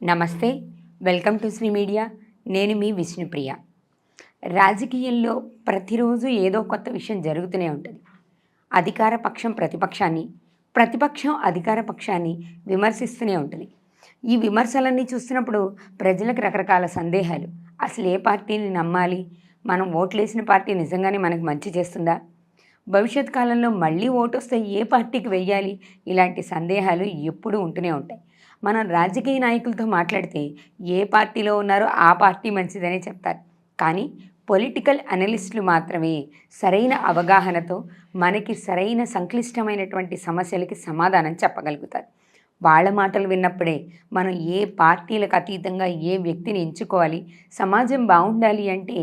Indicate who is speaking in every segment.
Speaker 1: నమస్తే, welcome to Shri media. నేను మీ విష్ణుప్రియ. రాజకీయంలో ప్రతిరోజు ఏదో కొత్త విషయం జరుగుతూనే ఉంటుంది. అధికార పక్షం ప్రతిపక్షాన్ని, ప్రతిపక్షం అధికార పక్షాన్ని విమర్శిస్తూనే ఉంటుంది. ఈ విమర్శలన్నీ చూస్తున్నప్పుడు ప్రజలకు రకరకాల సందేహాలు. అసలు ఏ పార్టీని నమ్మాలి? మనం ఓట్లేసిన పార్టీ నిజంగానే మనకు మంచి చేస్తుందా? భవిష్యత్ కాలంలో మళ్ళీ ఓటు వస్తే ఏ పార్టీకి వెయ్యాలి? ఇలాంటి సందేహాలు ఎప్పుడూ ఉంటూనే ఉంటాయి. మనం రాజకీయ నాయకులతో మాట్లాడితే ఏ పార్టీలో ఉన్నారో ఆ పార్టీ మంచిదనే చెప్తారు. కానీ పొలిటికల్ అనలిస్టులు మాత్రమే సరైన అవగాహనతో మనకి సరైన సంక్లిష్టమైనటువంటి సమస్యలకి సమాధానం చెప్పగలుగుతారు. వాళ్ళ మాటలు విన్నప్పుడే మనం ఏ పార్టీలకు అతీతంగా ఏ వ్యక్తిని ఎంచుకోవాలి, సమాజం బాగుండాలి అంటే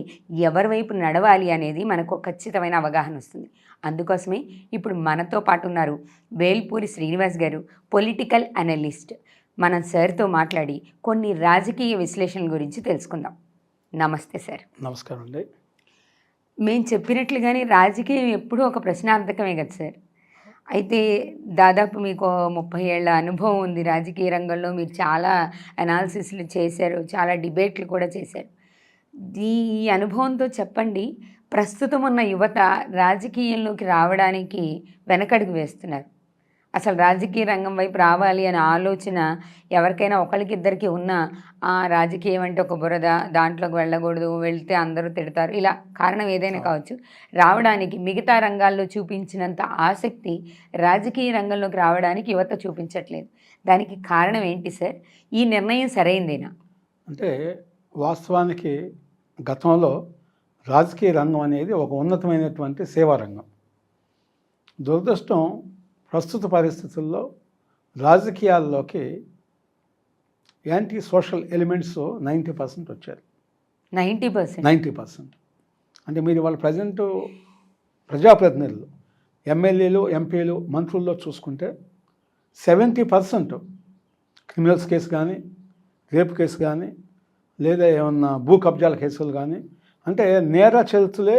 Speaker 1: ఎవరి వైపు నడవాలి అనేది మనకు ఖచ్చితమైన అవగాహన వస్తుంది. అందుకోసమే ఇప్పుడు మనతో పాటు ఉన్నారు వేల్పూరి శ్రీనివాస్ గారు, పొలిటికల్ అనలిస్ట్. మనం సార్తో మాట్లాడి కొన్ని రాజకీయ విశ్లేషణల గురించి తెలుసుకుందాం. నమస్తే సార్.
Speaker 2: నమస్కారం అండి.
Speaker 1: మేము చెప్పినట్లుగానే రాజకీయం ఎప్పుడూ ఒక ప్రశ్నార్థకమే కదా సార్. అయితే దాదాపు మీకు 30 ఏళ్ల అనుభవం ఉంది రాజకీయ రంగంలో. మీరు చాలా అనాలిసిస్లు చేశారు, చాలా డిబేట్లు కూడా చేశారు. ఈ అనుభవంతో చెప్పండి, ప్రస్తుతం ఉన్న యువత రాజకీయంలోకి రావడానికి వెనకడుగు వేస్తున్నారు. అసలు రాజకీయ రంగం వైపు రావాలి అనే ఆలోచన ఎవరికైనా ఒకరికిద్దరికి ఉన్నా రాజకీయం అంటే ఒక బురద, దాంట్లోకి వెళ్ళకూడదు, వెళ్తే అందరూ తిడతారు, ఇలా కారణం ఏదైనా కావచ్చు, రావడానికి మిగతా రంగాల్లో చూపించినంత ఆసక్తి రాజకీయ రంగంలోకి రావడానికి యువత చూపించట్లేదు. దానికి కారణం ఏంటి సార్? ఈ నిర్ణయం సరైందేనా?
Speaker 2: అంటే వాస్తవానికి గతంలో రాజకీయ రంగం అనేది ఒక ఉన్నతమైనటువంటి సేవా రంగం. దురదృష్టం ప్రస్తుత పరిస్థితుల్లో రాజకీయాల్లోకి యాంటీ సోషల్ ఎలిమెంట్స్ 90% వచ్చారు. 90% అంటే మీరు వాళ్ళ ప్రజెంట్ ప్రజాప్రతినిధులు, ఎమ్మెల్యేలు, ఎంపీలు, మంత్రుల్లో చూసుకుంటే 70% క్రిమినల్స్ కేసు కానీ, రేప్ కేసు కానీ, లేదా ఏమన్నా భూ కబ్జాల కేసులు కానీ, అంటే నేర చరిత్రలే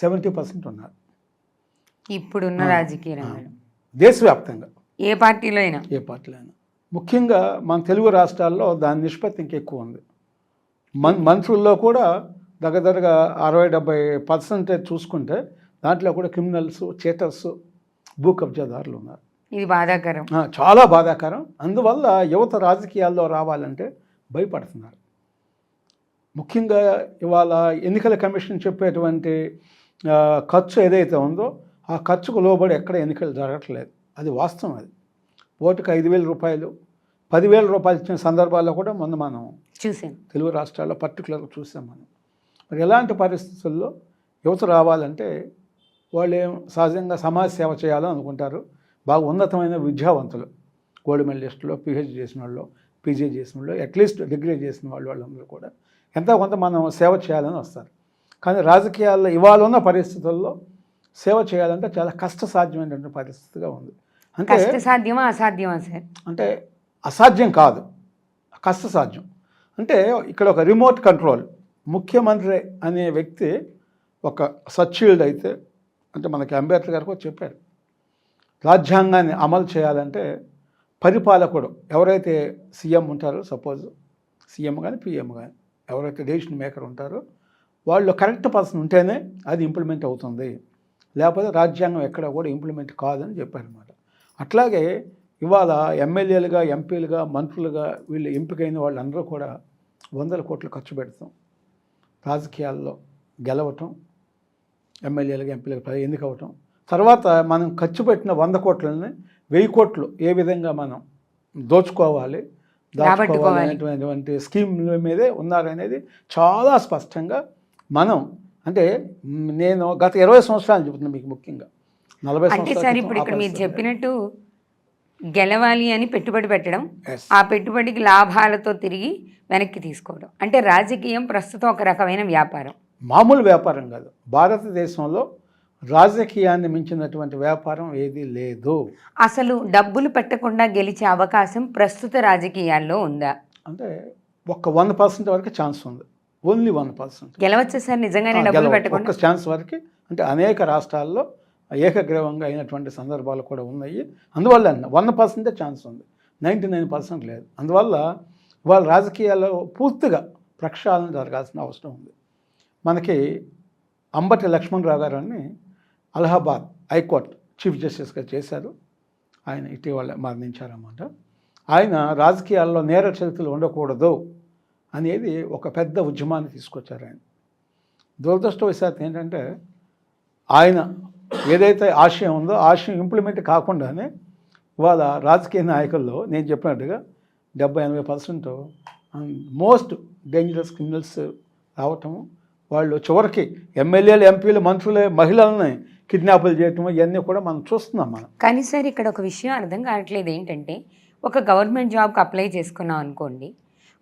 Speaker 2: 70% ఉన్నారు
Speaker 1: ఇప్పుడున్న రాజకీయ రంగంలో,
Speaker 2: దేశవ్యాప్తంగా ఏ పార్టీలో అయినా. ముఖ్యంగా మన తెలుగు రాష్ట్రాల్లో దాని నిష్పత్తి ఇంకెక్కువ ఉంది. మంత్రుల్లో కూడా దగ్గరగా 60-70% చూసుకుంటే దాంట్లో కూడా క్రిమినల్స్, చీటర్స్, భూ కబ్జాదారులు ఉన్నారు.
Speaker 1: ఇది బాధాకరం,
Speaker 2: చాలా బాధాకరం. అందువల్ల యువత రాజకీయాల్లో రావాలంటే భయపడుతున్నారు. ముఖ్యంగా ఇవాళ ఎన్నికల కమిషన్ చెప్పేటువంటి ఖర్చు ఏదైతే ఉందో ఆ ఖర్చుకు లోబడి ఎక్కడ ఎన్నికలు జరగట్లేదు. అది వాస్తవం. అది ఓటుకు 5,000 రూపాయలు, 10,000 రూపాయలు ఇచ్చిన సందర్భాల్లో కూడా మొన్న మనం
Speaker 1: చూసాం,
Speaker 2: తెలుగు రాష్ట్రాల్లో పర్టికులర్గా చూసాం మనం. మరి ఎలాంటి పరిస్థితుల్లో యువత రావాలంటే వాళ్ళు సహజంగా సమాజ సేవ చేయాలని అనుకుంటారు. బాగా ఉన్నతమైన విద్యావంతులు, గోల్డ్ మెడలిస్టులు, పిహెచ్డి చేసిన వాళ్ళు, పీజీ చేసిన వాళ్ళు, అట్లీస్ట్ డిగ్రీ చేసిన వాళ్ళందరూ కూడా ఎంతో కొంత మనం సేవ చేయాలని వస్తారు. కానీ రాజకీయాల్లో ఇవాళ ఉన్న పరిస్థితుల్లో సేవ చేయాలంటే చాలా కష్టసాధ్యమైనటువంటి పరిస్థితిగా ఉంది. అంటే
Speaker 1: సాధ్యమా అసాధ్యమా సార్? అంటే
Speaker 2: అసాధ్యం కాదు, కష్టసాధ్యం. అంటే ఇక్కడ ఒక రిమోట్ కంట్రోల్, ముఖ్యమంత్రి అనే వ్యక్తి ఒక సచ్చీల్డ్ అయితే, అంటే మనకి అంబేద్కర్ గారు కూడా చెప్పారు, రాజ్యాంగాన్ని అమలు చేయాలంటే పరిపాలకుడు ఎవరైతే సీఎం ఉంటారో, సపోజ్ సీఎం కానీ పిఎం కానీ ఎవరైతే డెసిషన్ మేకర్ ఉంటారో వాళ్ళు కరెక్ట్ పర్సన్ ఉంటేనే అది ఇంప్లిమెంట్ అవుతుంది, లేకపోతే రాజ్యాంగం ఎక్కడ కూడా ఇంప్లిమెంట్ కాదని చెప్పారన్నమాట. అట్లాగే ఇవాళ ఎమ్మెల్యేలుగా, ఎంపీలుగా, మంత్రులుగా వీళ్ళు ఎంపికైన వాళ్ళందరూ కూడా 100 కోట్లు ఖర్చు పెడతాం రాజకీయాల్లో గెలవటం, ఎమ్మెల్యేలుగా, ఎంపీలుగా ఎన్నికవటం. తర్వాత మనం ఖర్చు పెట్టిన 100 కోట్లని 1000 కోట్లు ఏ విధంగా మనం దోచుకోవాలి, దాచుకోవాలనేటువంటి స్కీమ్ల మీదే ఉన్నారనేది చాలా స్పష్టంగా మనం, అంటే నేను గత 20 సంవత్సరాలు చెబుతున్నాను మీకు, ముఖ్యంగా 40 సంవత్సరాలు.
Speaker 1: సార్ ఇప్పుడు ఇక్కడ మీరు చెప్పినట్టు గెలవాలి అని పెట్టుబడి పెట్టడం, ఆ పెట్టుబడికి లాభాలతో తిరిగి వెనక్కి తీసుకోవడం, అంటే రాజకీయం ప్రస్తుతం ఒక రకమైన వ్యాపారం,
Speaker 2: మామూలు వ్యాపారం కాదు. భారతదేశంలో రాజకీయాన్ని మించినటువంటి వ్యాపారం ఏదీ లేదు.
Speaker 1: అసలు డబ్బులు పెట్టకుండా గెలిచే అవకాశం ప్రస్తుత రాజకీయాల్లో ఉందా?
Speaker 2: అంటే ఒక్క 1% వరకు ఛాన్స్ ఉంది. ఓన్లీ 1%
Speaker 1: గెలవచ్చు సార్ నిజంగానే డబ్బులు పెట్టకుండా.
Speaker 2: ఒక్క ఛాన్స్ వరకు, అంటే అనేక రాష్ట్రాల్లో ఏకగ్రీవంగా అయినటువంటి సందర్భాలు కూడా ఉన్నాయి. అందువల్ల 1% ఛాన్స్ ఉంది, 99% లేదు. అందువల్ల వాళ్ళ రాజకీయాల్లో పూర్తిగా ప్రక్షాళన జరగాల్సిన అవసరం ఉంది. మనకి అంబటి లక్ష్మణరావు గారు అని అలహాబాద్ హైకోర్టు చీఫ్ జస్టిస్గా చేశారు. ఆయన ఇటీవల మరణించారన్నమాట. ఆయన రాజకీయాల్లో నేర చరిత్రలు ఉండకూడదు అనేది ఒక పెద్ద ఉద్యమాన్ని తీసుకొచ్చారు ఆయన. దురదృష్టవశాత్తు ఏంటంటే ఆయన ఏదైతే ఆశయం ఉందో ఆశయం ఇంప్లిమెంట్ కాకుండానే ఇవాళ రాజకీయ నాయకుల్లో నేను చెప్పినట్టుగా 70-80% మోస్ట్ డేంజరస్ క్రిమినల్స్ రావటము, వాళ్ళు చివరికి ఎమ్మెల్యేలు, ఎంపీలు, మంత్రులే మహిళలని కిడ్నాపులు చేయటం ఇవన్నీ కూడా మనం చూస్తున్నాం మనం.
Speaker 1: కానీ సార్ ఇక్కడ ఒక విషయం అర్థం కావట్లేదు ఏంటంటే, ఒక గవర్నమెంట్ జాబ్కి అప్లై చేసుకున్నాం అనుకోండి,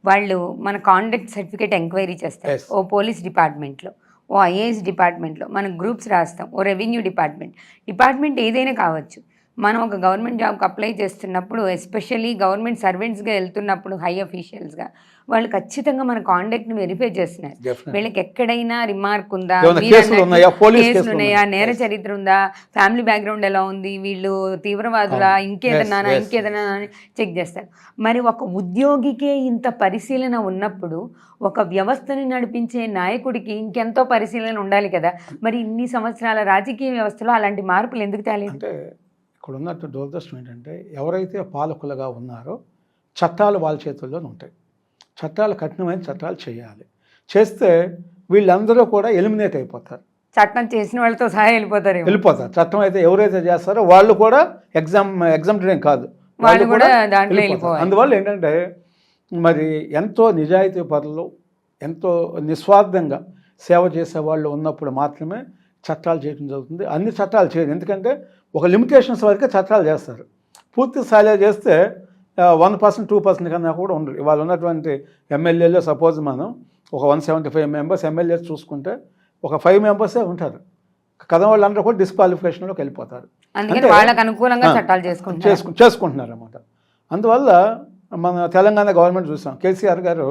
Speaker 1: వాళ్ళు మన కాండక్ట్ సర్టిఫికేట్ ఎంక్వైరీ చేస్తారు.
Speaker 2: Yes.
Speaker 1: ఓ పోలీస్ డిపార్ట్మెంట్లో, ఓ ఐఏఎస్ డిపార్ట్మెంట్లో, మనం గ్రూప్స్ రాస్తాం, ఓ రెవెన్యూ డిపార్ట్మెంట్ ఏదైనా కావచ్చు. మనం ఒక గవర్నమెంట్ జాబ్కి అప్లై చేస్తున్నప్పుడు, ఎస్పెషల్లీ గవర్నమెంట్ సర్వెంట్స్గా వెళ్తున్నప్పుడు, హై అఫీషియల్స్గా వాళ్ళు ఖచ్చితంగా మన కాండక్ట్ని వెరిఫై చేస్తున్నారు.
Speaker 2: Definitely.
Speaker 1: వీళ్ళకి ఎక్కడైనా రిమార్క్ ఉందా,
Speaker 2: ఏమైనా కేసులు ఉన్నాయా, పోలీస్
Speaker 1: కేసులు ఉన్నాయా,
Speaker 2: కేసులు
Speaker 1: నేర చరిత్ర ఉందా, ఫ్యామిలీ బ్యాక్గ్రౌండ్ ఎలా ఉంది, వీళ్ళు తీవ్రవాదులా, ఇంకేదన్నా
Speaker 2: Yes.
Speaker 1: ఇంకేదన్నా అని చెక్ చేస్తారు. మరి ఒక ఉద్యోగికే ఇంత పరిశీలన ఉన్నప్పుడు ఒక వ్యవస్థని నడిపించే నాయకుడికి ఇంకెంతో పరిశీలన ఉండాలి కదా. మరి ఇన్ని సంవత్సరాల రాజకీయ వ్యవస్థలో అలాంటి మార్పులు ఎందుకు తేలేదు?
Speaker 2: అంటే ఇక్కడ ఉన్నట్టు దురదృష్టం ఏంటంటే ఎవరైతే పాలకులుగా ఉన్నారో చట్టాలు వాళ్ళ చేతుల్లోనే ఉంటాయి. చట్టాలు కఠినమైన చట్టాలు చేయాలి. చేస్తే వీళ్ళందరూ కూడా ఎలిమినేట్ అయిపోతారు.
Speaker 1: చట్టం చేసిన వాళ్ళతో సహా
Speaker 2: వెళ్ళిపోతారు. చట్టం అయితే ఎవరైతే చేస్తారో వాళ్ళు కూడా ఎగ్జామ్టెడ్ ఏం కాదు,
Speaker 1: వాళ్ళు కూడా దాంట్లో వెళ్ళిపోవాలి.
Speaker 2: అందువల్ల ఏంటంటే మరి ఎంతో నిజాయితీ పరులు, ఎంతో నిస్వార్థంగా సేవ చేసే వాళ్ళు ఉన్నప్పుడు మాత్రమే చట్టాలు చేయడం జరుగుతుంది. అన్ని చట్టాలు చేయరు, ఎందుకంటే ఒక లిమిటేషన్స్ వరకే చట్టాలు చేస్తారు. పూర్తి స్థాయిలో చేస్తే 1%, 2% కన్నా కూడా ఉండరు. ఇవాళ ఉన్నటువంటి ఎమ్మెల్యేలో సపోజ్ మనం ఒక 175 మెంబర్స్ ఎమ్మెల్యేస్ చూసుకుంటే ఒక 5 మెంబర్సే ఉంటారు. కదా వాళ్ళందరూ కూడా డిస్క్వాలిఫికేషన్లోకి వెళ్ళిపోతారు.
Speaker 1: అందుకని వాళ్ళకి అనుకూలంగా చట్టాలు
Speaker 2: చేసుకుంటున్నారు అన్నమాట. అందువల్ల మన తెలంగాణ గవర్నమెంట్ చూసాం, కేసీఆర్ గారు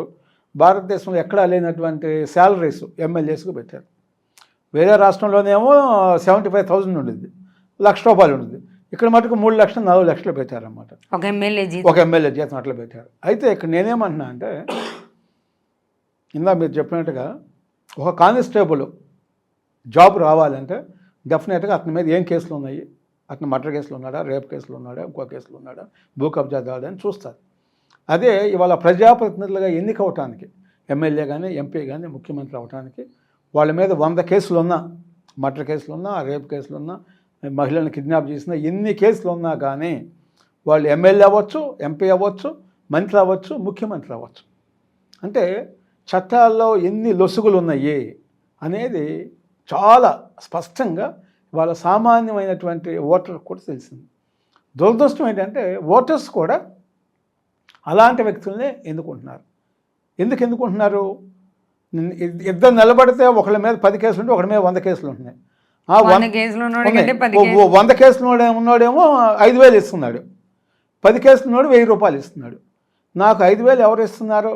Speaker 2: భారతదేశంలో ఎక్కడా లేనటువంటి శాలరీస్ ఎమ్మెల్యేస్కి పెట్టారు. వేరే రాష్ట్రంలోనేమో 75,000 ఉండింది, ₹1,00,000 ఉండింది. ఇక్కడ మటుకు 3 లక్షలు 4 లక్షలు పెట్టారన్నమాట. ఒక ఎమ్మెల్యే జీతం అట్లా పెట్టారు. అయితే ఇక్కడ నేనేమంటున్నా అంటే, ఇందా మీరు చెప్పినట్టుగా ఒక కానిస్టేబుల్ జాబ్ రావాలంటే డెఫినెట్గా అతని మీద ఏం కేసులు ఉన్నాయి, అతను మర్డర్ కేసులు ఉన్నాడా, రేప్ కేసులు ఉన్నాడా, ఇంకో కేసులు ఉన్నాడా, భూ కబ్జా దాడని చూస్తారు. అదే ఇవాళ ప్రజాప్రతినిధులుగా ఎన్నికవటానికి, ఎమ్మెల్యే కానీ, ఎంపీ కానీ, ముఖ్యమంత్రి అవటానికి వాళ్ళ మీద 100 కేసులు ఉన్నా, మర్డర్ కేసులు ఉన్నా, రేప్ కేసులు ఉన్నా, మహిళలను కిడ్నాప్ చేసినా, ఎన్ని కేసులు ఉన్నా కానీ వాళ్ళు ఎమ్మెల్యే అవ్వచ్చు, ఎంపీ అవ్వచ్చు, మంత్రి అవ్వచ్చు, ముఖ్యమంత్రి అవ్వచ్చు. అంటే చట్టాల్లో ఎన్ని లొసుగులు ఉన్నాయి అనేది చాలా స్పష్టంగా వాళ్ళ సామాన్యమైనటువంటి ఓటర్ కూడా తెలిసింది. దురదృష్టం ఏంటంటే ఓటర్స్ కూడా అలాంటి వ్యక్తులనే ఎన్నుకుంటున్నారు. ఎందుకు ఎన్నుకుంటున్నారు? ఇద్దరు నిలబడితే ఒకళ్ళ మీద 10 కేసులు ఉంటే ఒకళ్ళ మీద 100 కేసులు ఉంటున్నాయి. 100 కేసులు ఉన్నాడేమో 5,000 ఇస్తున్నాడు, 10 కేసులు ఉన్నాడు ₹1,000 ఇస్తున్నాడు. నాకు 5,000 ఎవరు ఇస్తున్నారో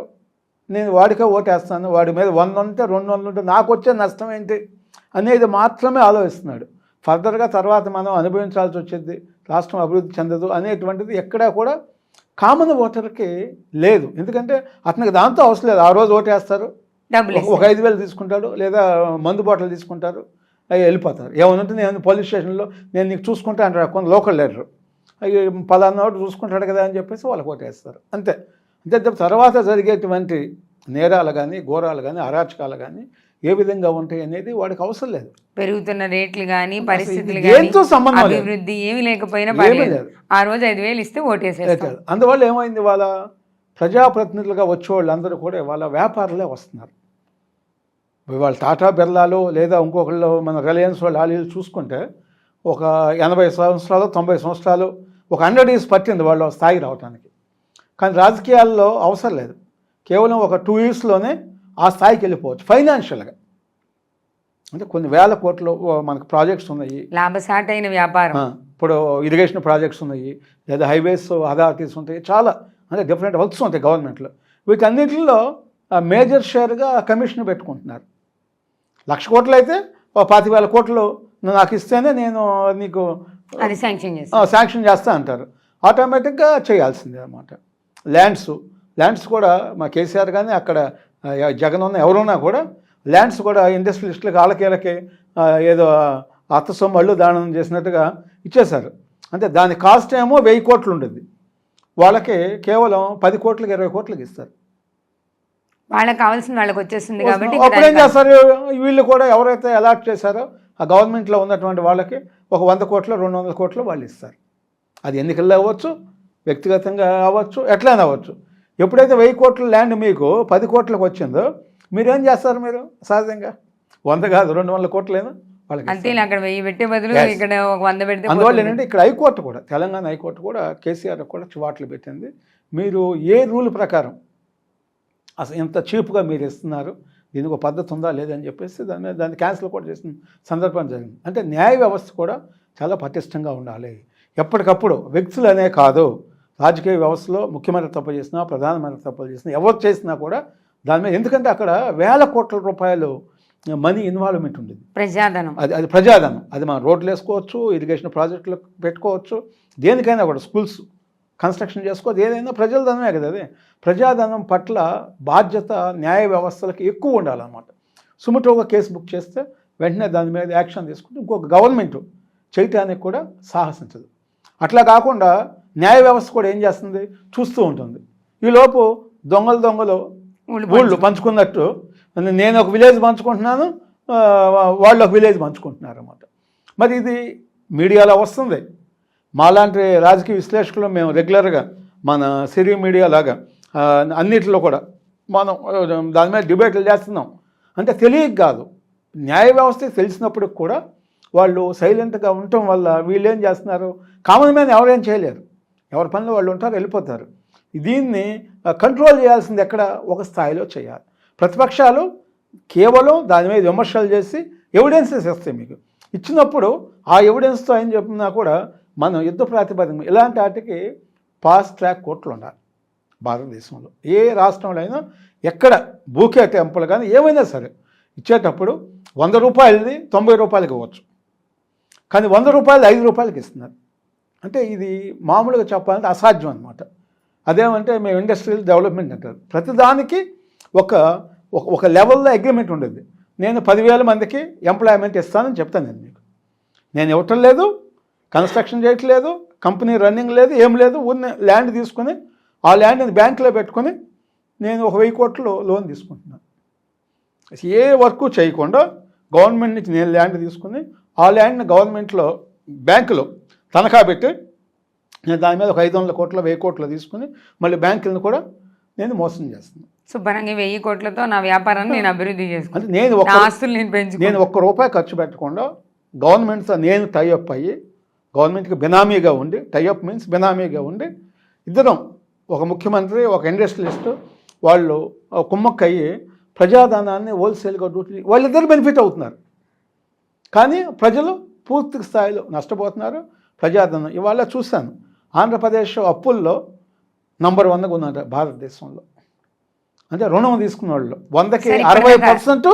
Speaker 2: నేను వాడికే ఓటేస్తాను, వాడి మీద 100 ఉంటే 200 ఉంటే నాకు వచ్చే నష్టం ఏంటి అనేది మాత్రమే ఆలోచిస్తున్నాడు. ఫర్దర్గా తర్వాత మనం అనుభవించాల్సి వచ్చేది, రాష్ట్రం అభివృద్ధి చెందదు అనేటువంటిది ఎక్కడా కూడా కామన్ ఓటర్కి లేదు. ఎందుకంటే అతనికి దాంతో అవసరం లేదు. ఆ రోజు ఓటేస్తారు, ఒక 5,000 తీసుకుంటాడు, లేదా మందు బాటలు తీసుకుంటారు, అవి వెళ్ళిపోతారు. ఏమనంటే నేను పోలీస్ స్టేషన్లో నేను నీకు చూసుకుంటా అంటారు కొంత లోకల్ లీడరు, అవి పలానా వాడు చూసుకుంటాడు కదా అని చెప్పేసి వాళ్ళకి ఓటేస్తారు. అంతే. అంతే తర్వాత జరిగేటువంటి నేరాలు కానీ, ఘోరాలు కానీ, అరాచకాలు కానీ ఏ విధంగా ఉంటాయి అనేది వాడికి అవసరం లేదు.
Speaker 1: పెరుగుతున్న రేట్లు కానీ, పరిస్థితులు
Speaker 2: ఏంతో సంబంధం లేదు,
Speaker 1: అభివృద్ధి ఏమి లేకపోయినా ఆ రోజు 5,000 ఇస్తే ఓటేసేస్తారు.
Speaker 2: అందువల్ల ఏమైంది, వాళ్ళ ప్రజాప్రతినిధులుగా వచ్చే వాళ్ళందరూ కూడా వాళ్ళ వ్యాపారులే వస్తున్నారు. వాళ్ళ టాటా బిర్లాలు లేదా ఇంకొకళ్ళు మన రిలయన్స్ వాళ్ళు ఆలీలు చూసుకుంటే ఒక 80 సంవత్సరాలు 90 సంవత్సరాలు ఒక 100 years పట్టింది వాళ్ళ స్థాయి రావడానికి. కానీ రాజకీయాల్లో అవసరం లేదు, కేవలం ఒక 2 yearsలోనే ఆ స్థాయికి వెళ్ళిపోవచ్చు ఫైనాన్షియల్గా. అంటే కొన్ని వేల కోట్లు మనకు ప్రాజెక్ట్స్ ఉన్నాయి,
Speaker 1: లాభసాటైన వ్యాపారం.
Speaker 2: ఇప్పుడు ఇరిగేషన్ ప్రాజెక్ట్స్ ఉన్నాయి, లేదా హైవేస్ అథారిటీస్ ఉంటాయి, చాలా అంటే డిఫరెంట్ వర్క్స్ ఉంటాయి గవర్నమెంట్లో. వీటన్నిటిలో మేజర్ షేర్గా కమిషన్ పెట్టుకుంటున్నారు. 1,00,000 కోట్లు అయితే 25,000 కోట్లు నాకు ఇస్తేనే నేను నీకు
Speaker 1: శాంక్షన్
Speaker 2: చేస్తా అంటారు. ఆటోమేటిక్గా చేయాల్సిందే అన్నమాట. ల్యాండ్స్ ల్యాండ్స్ కూడా మా కేసీఆర్ కానీ అక్కడ జగన్ ఉన్న ఎవరున్నా కూడా ల్యాండ్స్ కూడా ఇండస్ట్రియలిస్టులకు వాళ్ళకి ఏదో అత్త సొమ్ము దానం చేసినట్టుగా ఇచ్చేశారు. అంటే దాని కాస్ట్ ఏమో 1000 కోట్లు ఉండేది, వాళ్ళకి కేవలం 10 కోట్లకి 20 కోట్లకి ఇస్తారు.
Speaker 1: వాళ్ళకి కావాల్సిన వాళ్ళకి వచ్చేస్తుంది కాబట్టి
Speaker 2: అప్పుడు ఏం చేస్తారు, వీళ్ళు కూడా ఎవరైతే అలాట్ చేశారో ఆ గవర్నమెంట్లో ఉన్నటువంటి వాళ్ళకి ఒక 100 కోట్లు 200 కోట్లు వాళ్ళు ఇస్తారు. అది ఎన్నికల్లో అవ్వచ్చు, వ్యక్తిగతంగా అవ్వచ్చు, ఎట్లయినా అవ్వచ్చు. ఎప్పుడైతే 1000 కోట్ల ల్యాండ్ మీకు 10 కోట్లకు వచ్చిందో మీరేం చేస్తారు? మీరు సహజంగా 100 కాదు 200 కోట్లైనా వాళ్ళకి
Speaker 1: అంతే. అక్కడ 1000 పెట్టే బదులు ఇక్కడ ఒక 100 పెడితే.
Speaker 2: అందువల్ల ఏంటంటే ఇక్కడ హైకోర్టు కూడా, తెలంగాణ హైకోర్టు కూడా కేసీఆర్ కూడా చివాట్లు పెట్టింది. మీరు ఏ రూల్ ప్రకారం అసలు ఇంత చీప్గా మీరు ఇస్తున్నారు, దీనికి ఒక పద్ధతి ఉందా లేదని చెప్పేసి దాన్ని క్యాన్సిల్ కూడా చేసిన సందర్భం జరిగింది. అంటే న్యాయ వ్యవస్థ కూడా చాలా పటిష్టంగా ఉండాలి. ఎప్పటికప్పుడు వ్యక్తులు అనే కాదు, రాజకీయ వ్యవస్థలో ముఖ్యమంత్రి తప్పు చేసినా, ప్రధానమంత్రి తప్పులు చేసినా, ఎవరు చేసినా కూడా దాని మీద, ఎందుకంటే అక్కడ వేల కోట్ల రూపాయలు మనీ ఇన్వాల్వ్మెంట్ ఉండేది,
Speaker 1: ప్రజాధనం.
Speaker 2: అది ప్రజాధనం. అది మనం రోడ్లు వేసుకోవచ్చు, ఇరిగేషన్ ప్రాజెక్టులు పెట్టుకోవచ్చు, దేనికైనా కూడా స్కూల్స్ కన్స్ట్రక్షన్ చేసుకోవచ్చు, ఏదైనా ప్రజల ధనమే కదా. అదే ప్రజాధనం పట్ల బాధ్యత న్యాయ వ్యవస్థలకు ఎక్కువ ఉండాలన్నమాట. సుమటోగా కేసు బుక్ చేస్తే వెంటనే దాని మీద యాక్షన్ తీసుకుంటే ఇంకొక గవర్నమెంట్ చేయటానికి కూడా సాహసించదు. అట్లా కాకుండా న్యాయ వ్యవస్థ కూడా ఏం చేస్తుంది, చూస్తూ ఉంటుంది. ఈలోపు దొంగలు ఊళ్ళు పంచుకున్నట్టు నేను ఒక విలేజ్ పంచుకుంటున్నాను, వాళ్ళు ఒక విలేజ్ పంచుకుంటున్నారు అన్నమాట. మరి ఇది మీడియాలో వస్తుంది. మాలాంటి రాజకీయ విశ్లేషకులు మేము రెగ్యులర్గా మన సిరి మీడియా లాగా అన్నిటిలో కూడా మనం దాని మీద డిబేట్లు చేస్తున్నాం. అంటే తెలియక కాదు, న్యాయ వ్యవస్థ తెలిసినప్పటికి కూడా వాళ్ళు సైలెంట్గా ఉండటం వల్ల వీళ్ళు ఏం చేస్తున్నారు, కామన్ మ్యాన్ ఎవరేం చేయలేరు, ఎవరి పనిలో వాళ్ళు ఉంటారు, వెళ్ళిపోతారు. దీన్ని కంట్రోల్ చేయాల్సింది ఎక్కడ, ఒక స్థాయిలో చేయాలి. ప్రతిపక్షాలు కేవలం దాని మీద విమర్శలు చేసి ఎవిడెన్సెస్ ఇస్తాయి మీకు. ఇచ్చినప్పుడు ఆ ఎవిడెన్స్తో ఏం చెప్పినా కూడా మనం యుద్ధ ప్రాతిపదిక ఇలాంటి వాటికి ఫాస్ట్ ట్రాక్ కోర్టులు ఉండాలి భారతదేశంలో. ఏ రాష్ట్రంలో అయినా ఎక్కడ బూకే టెంపుల్ కానీ ఏమైనా సరే ఇచ్చేటప్పుడు 100 రూపాయలది 90 రూపాయలకి ఇవ్వచ్చు, కానీ 100 రూపాయలు 5 రూపాయలకి ఇస్తున్నారు. అంటే ఇది మామూలుగా చెప్పాలంటే అసాధ్యం అనమాట. అదేమంటే మేము ఇండస్ట్రియల్ డెవలప్మెంట్ అంటారు. ప్రతిదానికి ఒక లెవెల్లో అగ్రిమెంట్ ఉండేది. నేను 10,000 మందికి ఎంప్లాయ్మెంట్ ఇస్తానని చెప్తాను. నేను ఇవ్వటం లేదు, కన్స్ట్రక్షన్ చేయట్లేదు, కంపెనీ రన్నింగ్ లేదు, ఏం లేదు. ఉన్న ల్యాండ్ తీసుకుని ఆ ల్యాండ్ని బ్యాంకులో పెట్టుకొని నేను ఒక 1000 కోట్లు లోన్ తీసుకుంటున్నాను. ఏ వర్క్ చేయకుండా గవర్నమెంట్ నుంచి నేను ల్యాండ్ తీసుకుని ఆ ల్యాండ్ని గవర్నమెంట్లో బ్యాంకులో తనఖా పెట్టి నేను దాని మీద ఒక 500 కోట్లు 1000 కోట్లు తీసుకుని మళ్ళీ బ్యాంకులను కూడా నేను మోసం చేస్తున్నాను.
Speaker 1: శుభ్రంగా 1000 కోట్లతో నా వ్యాపారాన్ని నేను అభివృద్ధి చేసుకుంటాను.
Speaker 2: అంటే నేను ₹1 ఖర్చు పెట్టకుండా గవర్నమెంట్తో నేను టైఅప్ అయ్యి గవర్నమెంట్కి బినామీగా ఉండి, టైఅప్ మీన్స్ బినామీగా ఉండి ఇద్దరం, ఒక ముఖ్యమంత్రి ఒక ఇండస్ట్రియలిస్ట్, వాళ్ళు కుమ్మక్కయ్యి ప్రజాధనాన్ని హోల్సేల్గా డ్యూటీ, వాళ్ళిద్దరు బెనిఫిట్ అవుతున్నారు. కానీ ప్రజలు పూర్తి స్థాయిలో నష్టపోతున్నారు. ప్రజాధనం ఇవాళ చూశాను, ఆంధ్రప్రదేశ్ అప్పుల్లో నంబర్ 1గా ఉన్నారు భారతదేశంలో. అంటే రుణం తీసుకున్న వాళ్ళు 100కి 60%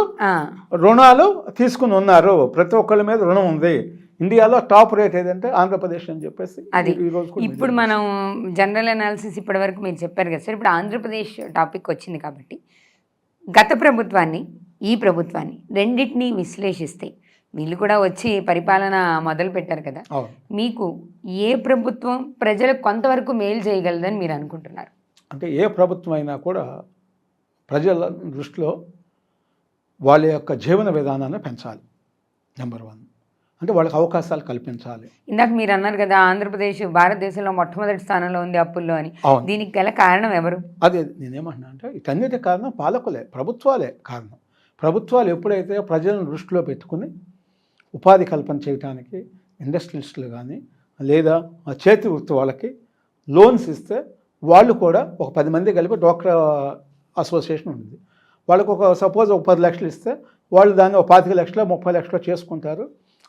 Speaker 2: రుణాలు తీసుకుని ఉన్నారు. ప్రతి ఒక్కళ్ళ మీద రుణం ఉంది. ఇండియాలో టాప్ రేట్ ఏదంటే ఆంధ్రప్రదేశ్ అని చెప్పేసి
Speaker 1: అది. ఇప్పుడు మనం జనరల్ అనాలిసిస్ ఇప్పటి వరకు మీరు చెప్పారు కదా సార్. ఇప్పుడు ఆంధ్రప్రదేశ్ టాపిక్ వచ్చింది కాబట్టి గత ప్రభుత్వాన్ని, ఈ ప్రభుత్వాన్ని రెండింటినీ విశ్లేషిస్తే, వీళ్ళు కూడా వచ్చి పరిపాలన మొదలు పెట్టారు కదా, మీకు ఏ ప్రభుత్వం ప్రజలకు కొంతవరకు మేలు చేయగలదని మీరు అనుకుంటున్నారు?
Speaker 2: అంటే ఏ ప్రభుత్వం అయినా కూడా ప్రజల దృష్టిలో వాళ్ళ యొక్క జీవన విధానాన్ని పెంచాలి. నెంబర్ 1 అంటే వాళ్ళకి అవకాశాలు కల్పించాలి.
Speaker 1: ఇందాక మీరు అన్నారు కదా, ఆంధ్రప్రదేశ్ భారతదేశంలో మొట్టమొదటి స్థానంలో ఉంది అప్పుల్లో అని. దీనికి గల కారణం ఎవరు?
Speaker 2: అదే నేనేమంటున్నా అంటే వీటన్నిటి కారణం పాలకులే, ప్రభుత్వాలే కారణం. ప్రభుత్వాలు ఎప్పుడైతే ప్రజలను దృష్టిలో పెట్టుకుని ఉపాధి కల్పన చేయడానికి ఇండస్ట్రియలిస్టులు కానీ లేదా చేతి వృత్తి వాళ్ళకి లోన్స్ ఇస్తే, వాళ్ళు కూడా ఒక 10 మంది కలిపి డ్వాక్రా అసోసియేషన్ ఉంది, వాళ్ళకు ఒక సపోజ్ ఒక 10 లక్షలు ఇస్తే వాళ్ళు దాన్ని ఒక 25 లక్షలు 30 లక్షలు చేసుకుంటారు.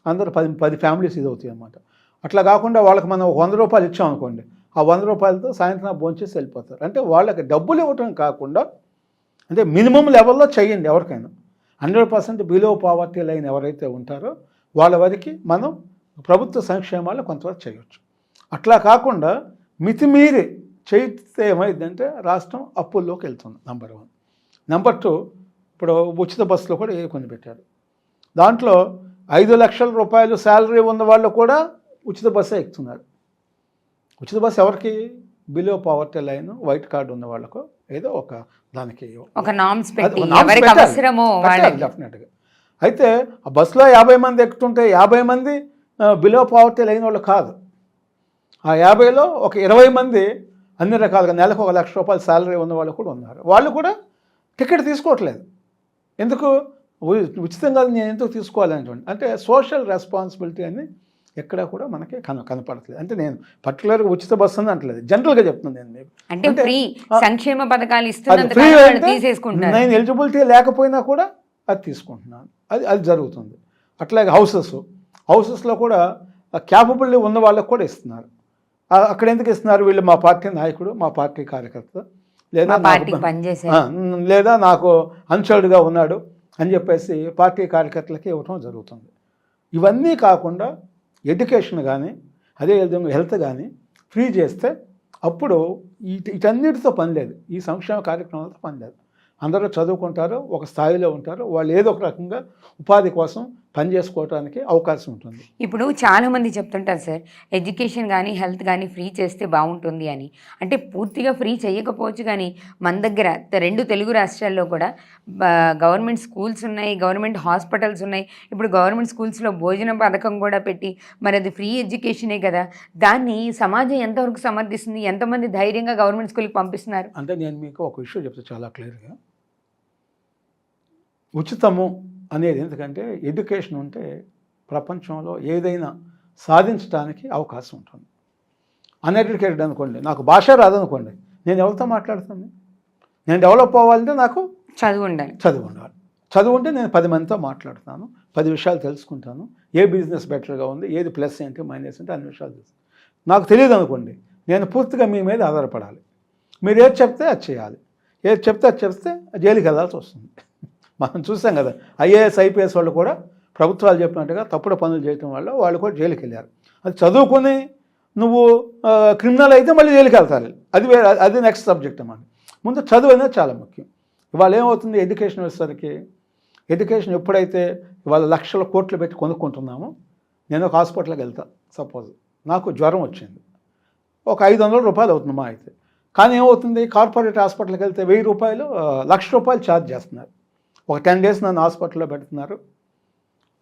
Speaker 2: అందరూ 10 ఫ్యామిలీస్ ఇది అవుతాయి అన్నమాట. అట్లా కాకుండా వాళ్ళకి మనం 100 రూపాయలు ఇచ్చామనుకోండి, ఆ 100 రూపాయలతో సాయంత్రం భోంచేసి వెళ్ళిపోతారు. అంటే వాళ్ళకి డబ్బులు ఇవ్వటం కాకుండా, అంటే మినిమం లెవెల్లో చేయండి. ఎవరికైనా 100% బిలో పావర్టీ లైన్ ఎవరైతే ఉంటారో వాళ్ళ వరకు మనం ప్రభుత్వ సంక్షేమాలు కొంతవరకు చేయవచ్చు. అట్లా కాకుండా మితిమీరి చేస్తే ఏమైందంటే రాష్ట్రం అప్పుల్లోకి వెళ్తుంది. నెంబర్ 1. నెంబర్ 2, ఇప్పుడు ఉచిత బస్సులో కూడా కొన్ని పెట్టారు. దాంట్లో 5 లక్షల రూపాయలు శాలరీ ఉన్న వాళ్ళు కూడా ఉచిత బస్సే ఎక్కుతున్నారు. ఉచిత బస్సు ఎవరికి? Below poverty line, white card ఉన్న వాళ్ళకు ఏదో ఒక దానికి
Speaker 1: ఒక నామ్స్ పెట్టి ఎవరికి అవసరమో వాళ్ళకి
Speaker 2: డెఫినెట్గా. అయితే ఆ బస్సులో 50 మంది ఎక్కుతుంటే 50 మంది బిలో పవర్టీ లైన్ వాళ్ళు కాదు. ఆ 50లో ఒక 20 మంది అన్ని రకాలుగా నెలకు 1 లక్ష రూపాయలు శాలరీ ఉన్న వాళ్ళు కూడా ఉన్నారు. వాళ్ళు కూడా టికెట్ తీసుకోవట్లేదు. ఎందుకు? ఉచితంగా నేను ఎందుకు తీసుకోవాలనేటువంటి అంటే సోషల్ రెస్పాన్సిబిలిటీ అని ఎక్కడా కూడా మనకి కనపడట్లేదు. అంటే నేను పర్టికులర్గా ఉచిత బస్సు అని అంటలేదు, జనరల్గా చెప్తున్నాను నేను మీకు.
Speaker 1: అంటే ఫ్రీ సంక్షేమ పథకాలు ఇస్తున్నంత
Speaker 2: ఫ్రీ
Speaker 1: కాలం
Speaker 2: అంటే
Speaker 1: తీసేసుకుంటున్నారు.
Speaker 2: నేను ఎలిజిబిలిటీ లేకపోయినా కూడా అది తీసుకుంటున్నాను. అది జరుగుతుంది. అట్లాగే హౌసెస్లో కూడా క్యాపబిలిటీ ఉన్న వాళ్ళకు కూడా ఇస్తున్నారు. అక్కడ ఎందుకు ఇస్తున్నారు? వీళ్ళు మా పార్టీ నాయకుడు, మా పార్టీ కార్యకర్త, లేదా నాకు అన్షర్డ్గా ఉన్నాడు అని చెప్పేసి పార్టీ కార్యకర్తలకి ఇవ్వటం జరుగుతుంది. ఇవన్నీ కాకుండా ఎడ్యుకేషన్ కానీ అదే విధంగా హెల్త్ కానీ ఫ్రీ చేస్తే అప్పుడు వీటన్నిటితో పని లేదు, ఈ సంక్షేమ కార్యక్రమాలతో పని లేదు. అందరూ చదువుకుంటారు, ఒక స్థాయిలో ఉంటారు, వాళ్ళు ఏదో ఒక రకంగా ఉపాధి కోసం పని చేసుకోవడానికి అవకాశం ఉంటుంది.
Speaker 1: ఇప్పుడు చాలామంది చెప్తుంటారు సార్, ఎడ్యుకేషన్ కానీ హెల్త్ కానీ ఫ్రీ చేస్తే బాగుంటుంది అని. అంటే పూర్తిగా ఫ్రీ చేయకపోవచ్చు, కానీ మన దగ్గర 2 తెలుగు రాష్ట్రాల్లో కూడా గవర్నమెంట్ స్కూల్స్ ఉన్నాయి, గవర్నమెంట్ హాస్పిటల్స్ ఉన్నాయి. ఇప్పుడు గవర్నమెంట్ స్కూల్స్లో భోజనం పథకం కూడా పెట్టి మరి అది ఫ్రీ ఎడ్యుకేషనే కదా, దాన్ని సమాజం ఎంతవరకు సమర్థిస్తుంది? ఎంతమంది ధైర్యంగా గవర్నమెంట్ స్కూల్కి పంపిస్తున్నారు?
Speaker 2: అంటే నేను మీకు ఒక విషయం చెప్తాను చాలా క్లియర్గా. ఉచితము అనేది ఎందుకంటే ఎడ్యుకేషన్ ఉంటే ప్రపంచంలో ఏదైనా సాధించడానికి అవకాశం ఉంటుంది. అన్ఎడ్యుకేటెడ్ అనుకోండి, నాకు భాష రాదనుకోండి, నేను ఎవరితో మాట్లాడుతాను? నేను డెవలప్ అవ్వాలంటే నాకు చదువు ఉండాలి. చదువు ఉంటే నేను 10 మందితో మాట్లాడుతాను, 10 విషయాలు తెలుసుకుంటాను. ఏ బిజినెస్ బెటర్గా ఉంది, ఏది ప్లస్ ఏంటి మైనస్ ఏంటి అన్ని విషయాలు తెలుసు. నాకు తెలియదు అనుకోండి, నేను పూర్తిగా మీ మీద ఆధారపడాలి. మీరు ఏది చెప్తే అది చేయాలి, ఏది చెప్తే అది చెప్తే జైలుకి వెళ్ళాల్సి వస్తుంది. మనం చూసాం కదా, ఐఏఎస్ ఐపీఎస్ వాళ్ళు కూడా ప్రభుత్వాలు చెప్పినట్టుగా తప్పుడు పనులు చేయటం వల్ల వాళ్ళు కూడా జైలుకి వెళ్ళారు. అది చదువుకొని నువ్వు క్రిమినల్ అయితే మళ్ళీ జైలుకి వెళ్తారు, అది నెక్స్ట్ సబ్జెక్ట్ అన్నమాట. ముందు చదువు అనేది చాలా ముఖ్యం. ఇవాళ ఏమవుతుంది ఎడ్యుకేషన్ వచ్చేసరికి, ఎడ్యుకేషన్ ఎప్పుడైతే ఇవాళ లక్షల కోట్లు పెట్టి కొనుక్కుంటున్నామో, నేను ఒక హాస్పిటల్కి వెళ్తాను, సపోజ్ నాకు జ్వరం వచ్చింది, ఒక 500 రూపాయలు అవుతుంది మా అయితే. కానీ ఏమవుతుంది, కార్పొరేట్ హాస్పిటల్కి వెళ్తే 1000 రూపాయలు, 1,00,000 రూపాయలు ఛార్జ్ చేస్తున్నారు. ఒక 10 డేస్ నన్ను హాస్పిటల్లో పెడుతున్నారు,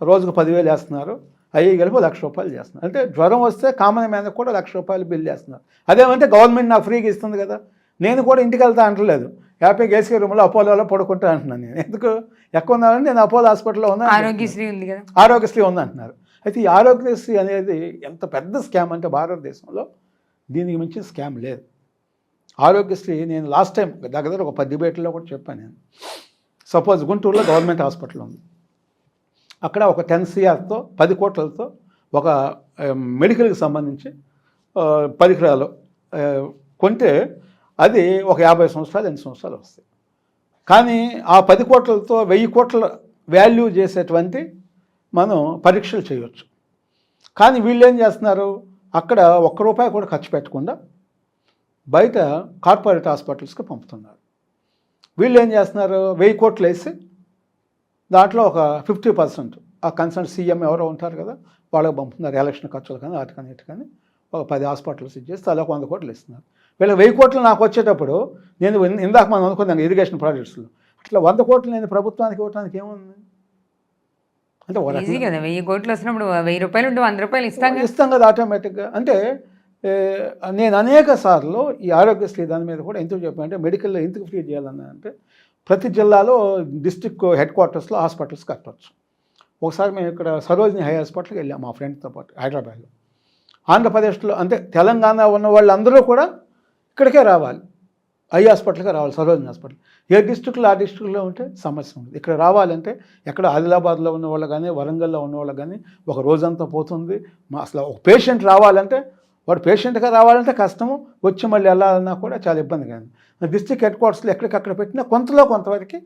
Speaker 2: రోజుకు 10,000 వేస్తున్నారు, అయ్యి కలిపి 1,00,000 రూపాయలు చేస్తున్నారు. అంటే జ్వరం వస్తే కామన్ మ్యాన్ కూడా 1,00,000 రూపాయలు బిల్ చేస్తున్నారు. అదేమంటే గవర్నమెంట్ నాకు ఫ్రీగా ఇస్తుంది కదా, నేను కూడా ఇంటికి వెళ్తా అంటలేదు, హ్యాపీగా ఏసీ రూమ్లో అపోలోలో పడుకుంటా అంటున్నాను. నేను ఎందుకు ఎక్కువ ఉన్నానంటే నేను అపోలో హాస్పిటల్లో ఉన్నా,
Speaker 1: ఆరోగ్యశ్రీ ఉంది కదా,
Speaker 2: ఆరోగ్యశ్రీ ఉంది అంటున్నారు. అయితే ఈ ఆరోగ్యశ్రీ అనేది ఎంత పెద్ద స్కామ్ అంటే భారతదేశంలో దీనికి మించిన స్కామ్ లేదు. ఆరోగ్యశ్రీ నేను లాస్ట్ టైం దగ్గర ఒక 10 డిబేట్లో కూడా చెప్పాను. నేను సపోజ్ గుంటూరులో గవర్నమెంట్ హాస్పిటల్ ఉంది, అక్కడ ఒక 10 CRతో 10 కోట్లతో ఒక మెడికల్కి సంబంధించి పరికరాలు కొంటే అది ఒక 50 సంవత్సరాలు 8 సంవత్సరాలు వస్తాయి. కానీ ఆ 10 కోట్లతో 1000 కోట్ల వాల్యూ చేసేటువంటి మనం పరీక్షలు చేయవచ్చు. కానీ వీళ్ళు ఏం చేస్తున్నారు, అక్కడ ₹1 కూడా ఖర్చు పెట్టకుండా బయట కార్పొరేట్ హాస్పిటల్స్కి పంపుతున్నారు. వీళ్ళు ఏం చేస్తున్నారు, 1000 కోట్లు వేసి దాంట్లో ఒక 50% ఆ కన్సర్న్ సీఎం ఎవరో ఉంటారు కదా, వాళ్ళకి పంపుతున్నారు. ఎలక్షన్ ఖర్చులు కానీ వాటి కానీ ఇటు కానీ ఒక 10 హాస్పిటల్స్ ఇచ్చేస్తే అలా 100 కోట్లు ఇస్తున్నారు. వీళ్ళకి 1000 కోట్లు నాకు వచ్చేటప్పుడు నేను ఇందాక మనం అనుకున్నాం ఇరిగేషన్ ప్రాజెక్ట్స్లో, అట్లా 100 కోట్లు నేను ప్రభుత్వానికి ఇవ్వడానికి ఏముంది? అంటే
Speaker 1: 1000 కోట్లు వచ్చినప్పుడు 1000 రూపాయలు ఉంటే 100 రూపాయలు ఇస్తాం
Speaker 2: కదా ఆటోమేటిక్గా. అంటే నేను అనేక సార్లు ఈ ఆరోగ్యశ్రీ దాని మీద కూడా ఎందుకు చెప్పానంటే, మెడికల్లో ఎందుకు ఫ్రీ చేయాలన్నా అంటే, ప్రతి జిల్లాలో డిస్ట్రిక్ట్ హెడ్ క్వార్టర్స్లో హాస్పిటల్స్ కట్టవచ్చు. ఒకసారి మేము ఇక్కడ సరోజిని హై హాస్పిటల్కి వెళ్ళాం మా ఫ్రెండ్తో పాటు హైదరాబాద్లో. ఆంధ్రప్రదేశ్లో అంటే తెలంగాణ ఉన్న వాళ్ళందరూ కూడా ఇక్కడికే రావాలి, ఐ హాస్పిటల్కే రావాలి, సరోజిని హాస్పిటల్. ఏ డిస్ట్రిక్ట్లో ఆ డిస్ట్రిక్ట్లో ఉంటే సమస్య ఉంది. ఇక్కడ రావాలంటే ఎక్కడ ఆదిలాబాద్లో ఉన్న వాళ్ళు కానీ వరంగల్లో ఉన్న వాళ్ళు కానీ ఒక రోజంతా పోతుంది. అసలు ఒక పేషెంట్ రావాలంటే, వాడు పేషెంట్గా రావాలంటే కష్టము, వచ్చి మళ్ళీ వెళ్ళాలన్నా కూడా చాలా ఇబ్బంది. కానీ డిస్ట్రిక్ట్ హెడ్ క్వార్టర్స్లో ఎక్కడికక్కడ పెట్టినా కొంతవరకు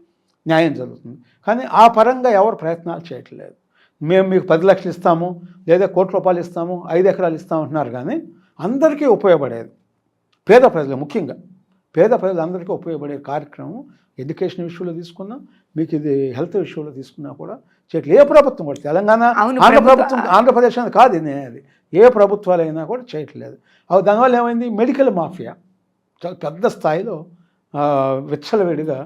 Speaker 2: న్యాయం జరుగుతుంది. కానీ ఆ పరంగా ఎవరు ప్రయత్నాలు చేయట్లేదు. మేము మీకు 10 లక్షలు ఇస్తాము, లేదా ₹1 కోటి ఇస్తాము, 5 ఎకరాలు ఇస్తాము అంటున్నారు. కానీ అందరికీ ఉపయోగపడేది పేద ప్రజలు ముఖ్యంగా పేద ప్రజలందరికీ ఉపయోగపడే కార్యక్రమం ఎడ్యుకేషన్ విషయంలో తీసుకున్నా, మీకు ఇది హెల్త్ విషయంలో తీసుకున్నా కూడా చేయట్లేదు. ఏ ప్రభుత్వం కూడా తెలంగాణ ఆంధ్రప్రదేశ్ అని కాదు అది, ఏ ప్రభుత్వాలైనా కూడా చేయట్లేదు. దానివల్ల ఏమైంది, మెడికల్ మాఫియా చాలా పెద్ద స్థాయిలో విచ్చలవిడిగా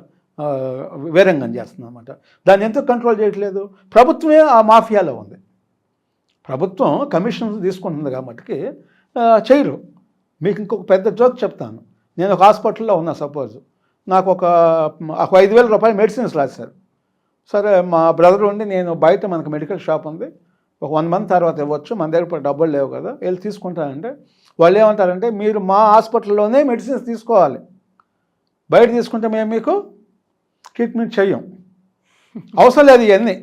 Speaker 2: వీరంగం చేస్తుంది అన్నమాట. దాన్ని ఎందుకు కంట్రోల్ చేయట్లేదు, ప్రభుత్వమే ఆ మాఫియాలో ఉంది. ప్రభుత్వం కమిషన్ తీసుకుంటుంది కాబట్టి చేయరు. మీకు ఇంకొక పెద్ద జోక్ చెప్తాను. నేను ఒక హాస్పిటల్లో ఉన్నా, సపోజ్ నాకు ఒక 5,000 రూపాయలు మెడిసిన్స్ రాశారు. సరే మా బ్రదర్ ఉండి, నేను బయట మనకు మెడికల్ షాప్ ఉంది, ఒక 1 మంత్ తర్వాత ఇవ్వచ్చు, మన దగ్గర ఇప్పుడు డబ్బులు లేవు కదా, వెళ్ళి తీసుకుంటానంటే వాళ్ళు ఏమంటారంటే, మీరు మా హాస్పిటల్లోనే మెడిసిన్స్ తీసుకోవాలి, బయట తీసుకుంటే మేము మీకు ట్రీట్మెంట్ చెయ్యం, అవసరం లేదు ఇవన్నీ,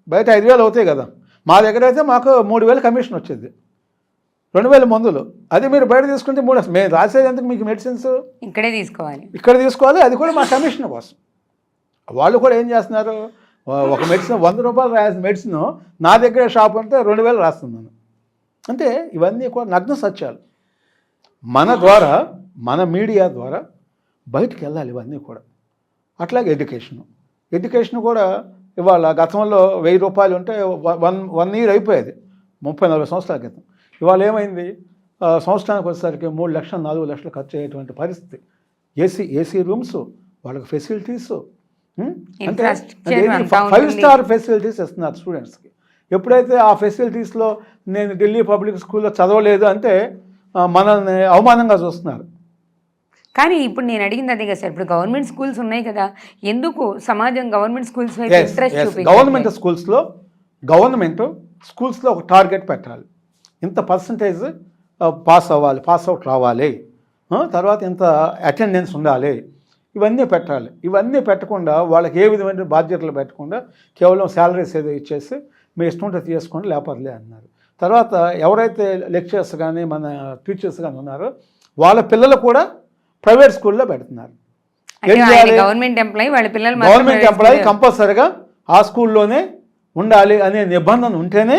Speaker 2: బయట 5,000 అవుతాయి కదా, మా దగ్గర అయితే మాకు 3,000 కమిషన్ వచ్చేది, 2,000 మందులు, అది మీరు బయట తీసుకుంటే 3,000. మేము రాసేది ఎందుకు మీకు మెడిసిన్స్, ఇక్కడ తీసుకోవాలి, అది కూడా మా కమిషన్ కోసం. వాళ్ళు కూడా ఏం చేస్తున్నారు, ఒక మెడిసిన్ 100 రూపాయలు రాయాల్సిన మెడిసిన్ నా దగ్గర షాప్ అంటే 2,000 రాస్తున్నాను. అంటే ఇవన్నీ కూడా నగ్న సత్యాలు. మన ద్వారా, మన మీడియా ద్వారా బయటికి వెళ్ళాలి ఇవన్నీ కూడా. అట్లాగే ఎడ్యుకేషన్ కూడా ఇవాళ గతంలో 1,000 రూపాయలు ఉంటే 1 ఇయర్ అయిపోయేది 30-40 సంవత్సరాల క్రితం. ఇవాళ ఏమైంది, సంవత్సరానికి వచ్చేసరికి 3 లక్షలు 4 లక్షలు ఖర్చు అయ్యేటువంటి పరిస్థితి. ఏసీ రూమ్స్, వాళ్ళకి ఫెసిలిటీస్, అంటే 5 స్టార్ ఫెసిలిటీస్ ఇస్తున్నారు స్టూడెంట్స్కి. ఎప్పుడైతే ఆ ఫెసిలిటీస్లో నేను ఢిల్లీ పబ్లిక్ స్కూల్లో చదవలేదు అంటే మనల్ని అవమానంగా చూస్తున్నారు.
Speaker 1: కానీ ఇప్పుడు నేను అడిగింది అదే కదా సార్, ఇప్పుడు గవర్నమెంట్ స్కూల్స్ ఉన్నాయి కదా, ఎందుకు సమాజం గవర్నమెంట్ స్కూల్స్
Speaker 2: గవర్నమెంట్ స్కూల్స్లో ఒక టార్గెట్ పెట్టాలి, ఇంత పర్సంటేజ్ పాస్ అవుట్ రావాలి, తర్వాత ఇంత అటెండెన్స్ ఉండాలి, ఇవన్నీ పెట్టాలి. ఇవన్నీ పెట్టకుండా వాళ్ళకి ఏ విధమైన బాధ్యతలు పెట్టకుండా కేవలం శాలరీస్ ఏదో ఇచ్చేసి మీ ఇష్టం ఉంటే తీసుకోండి లేకపోతే అన్నారు. తర్వాత ఎవరైతే లెక్చరర్స్ కానీ మన టీచర్స్ కానీ ఉన్నారో వాళ్ళ పిల్లలు కూడా ప్రైవేట్ స్కూల్లో పెడుతున్నారు.
Speaker 1: గవర్నమెంట్
Speaker 2: ఎంప్లాయీ కంపల్సరీగా ఆ స్కూల్లోనే ఉండాలి అనే నిబంధన ఉంటేనే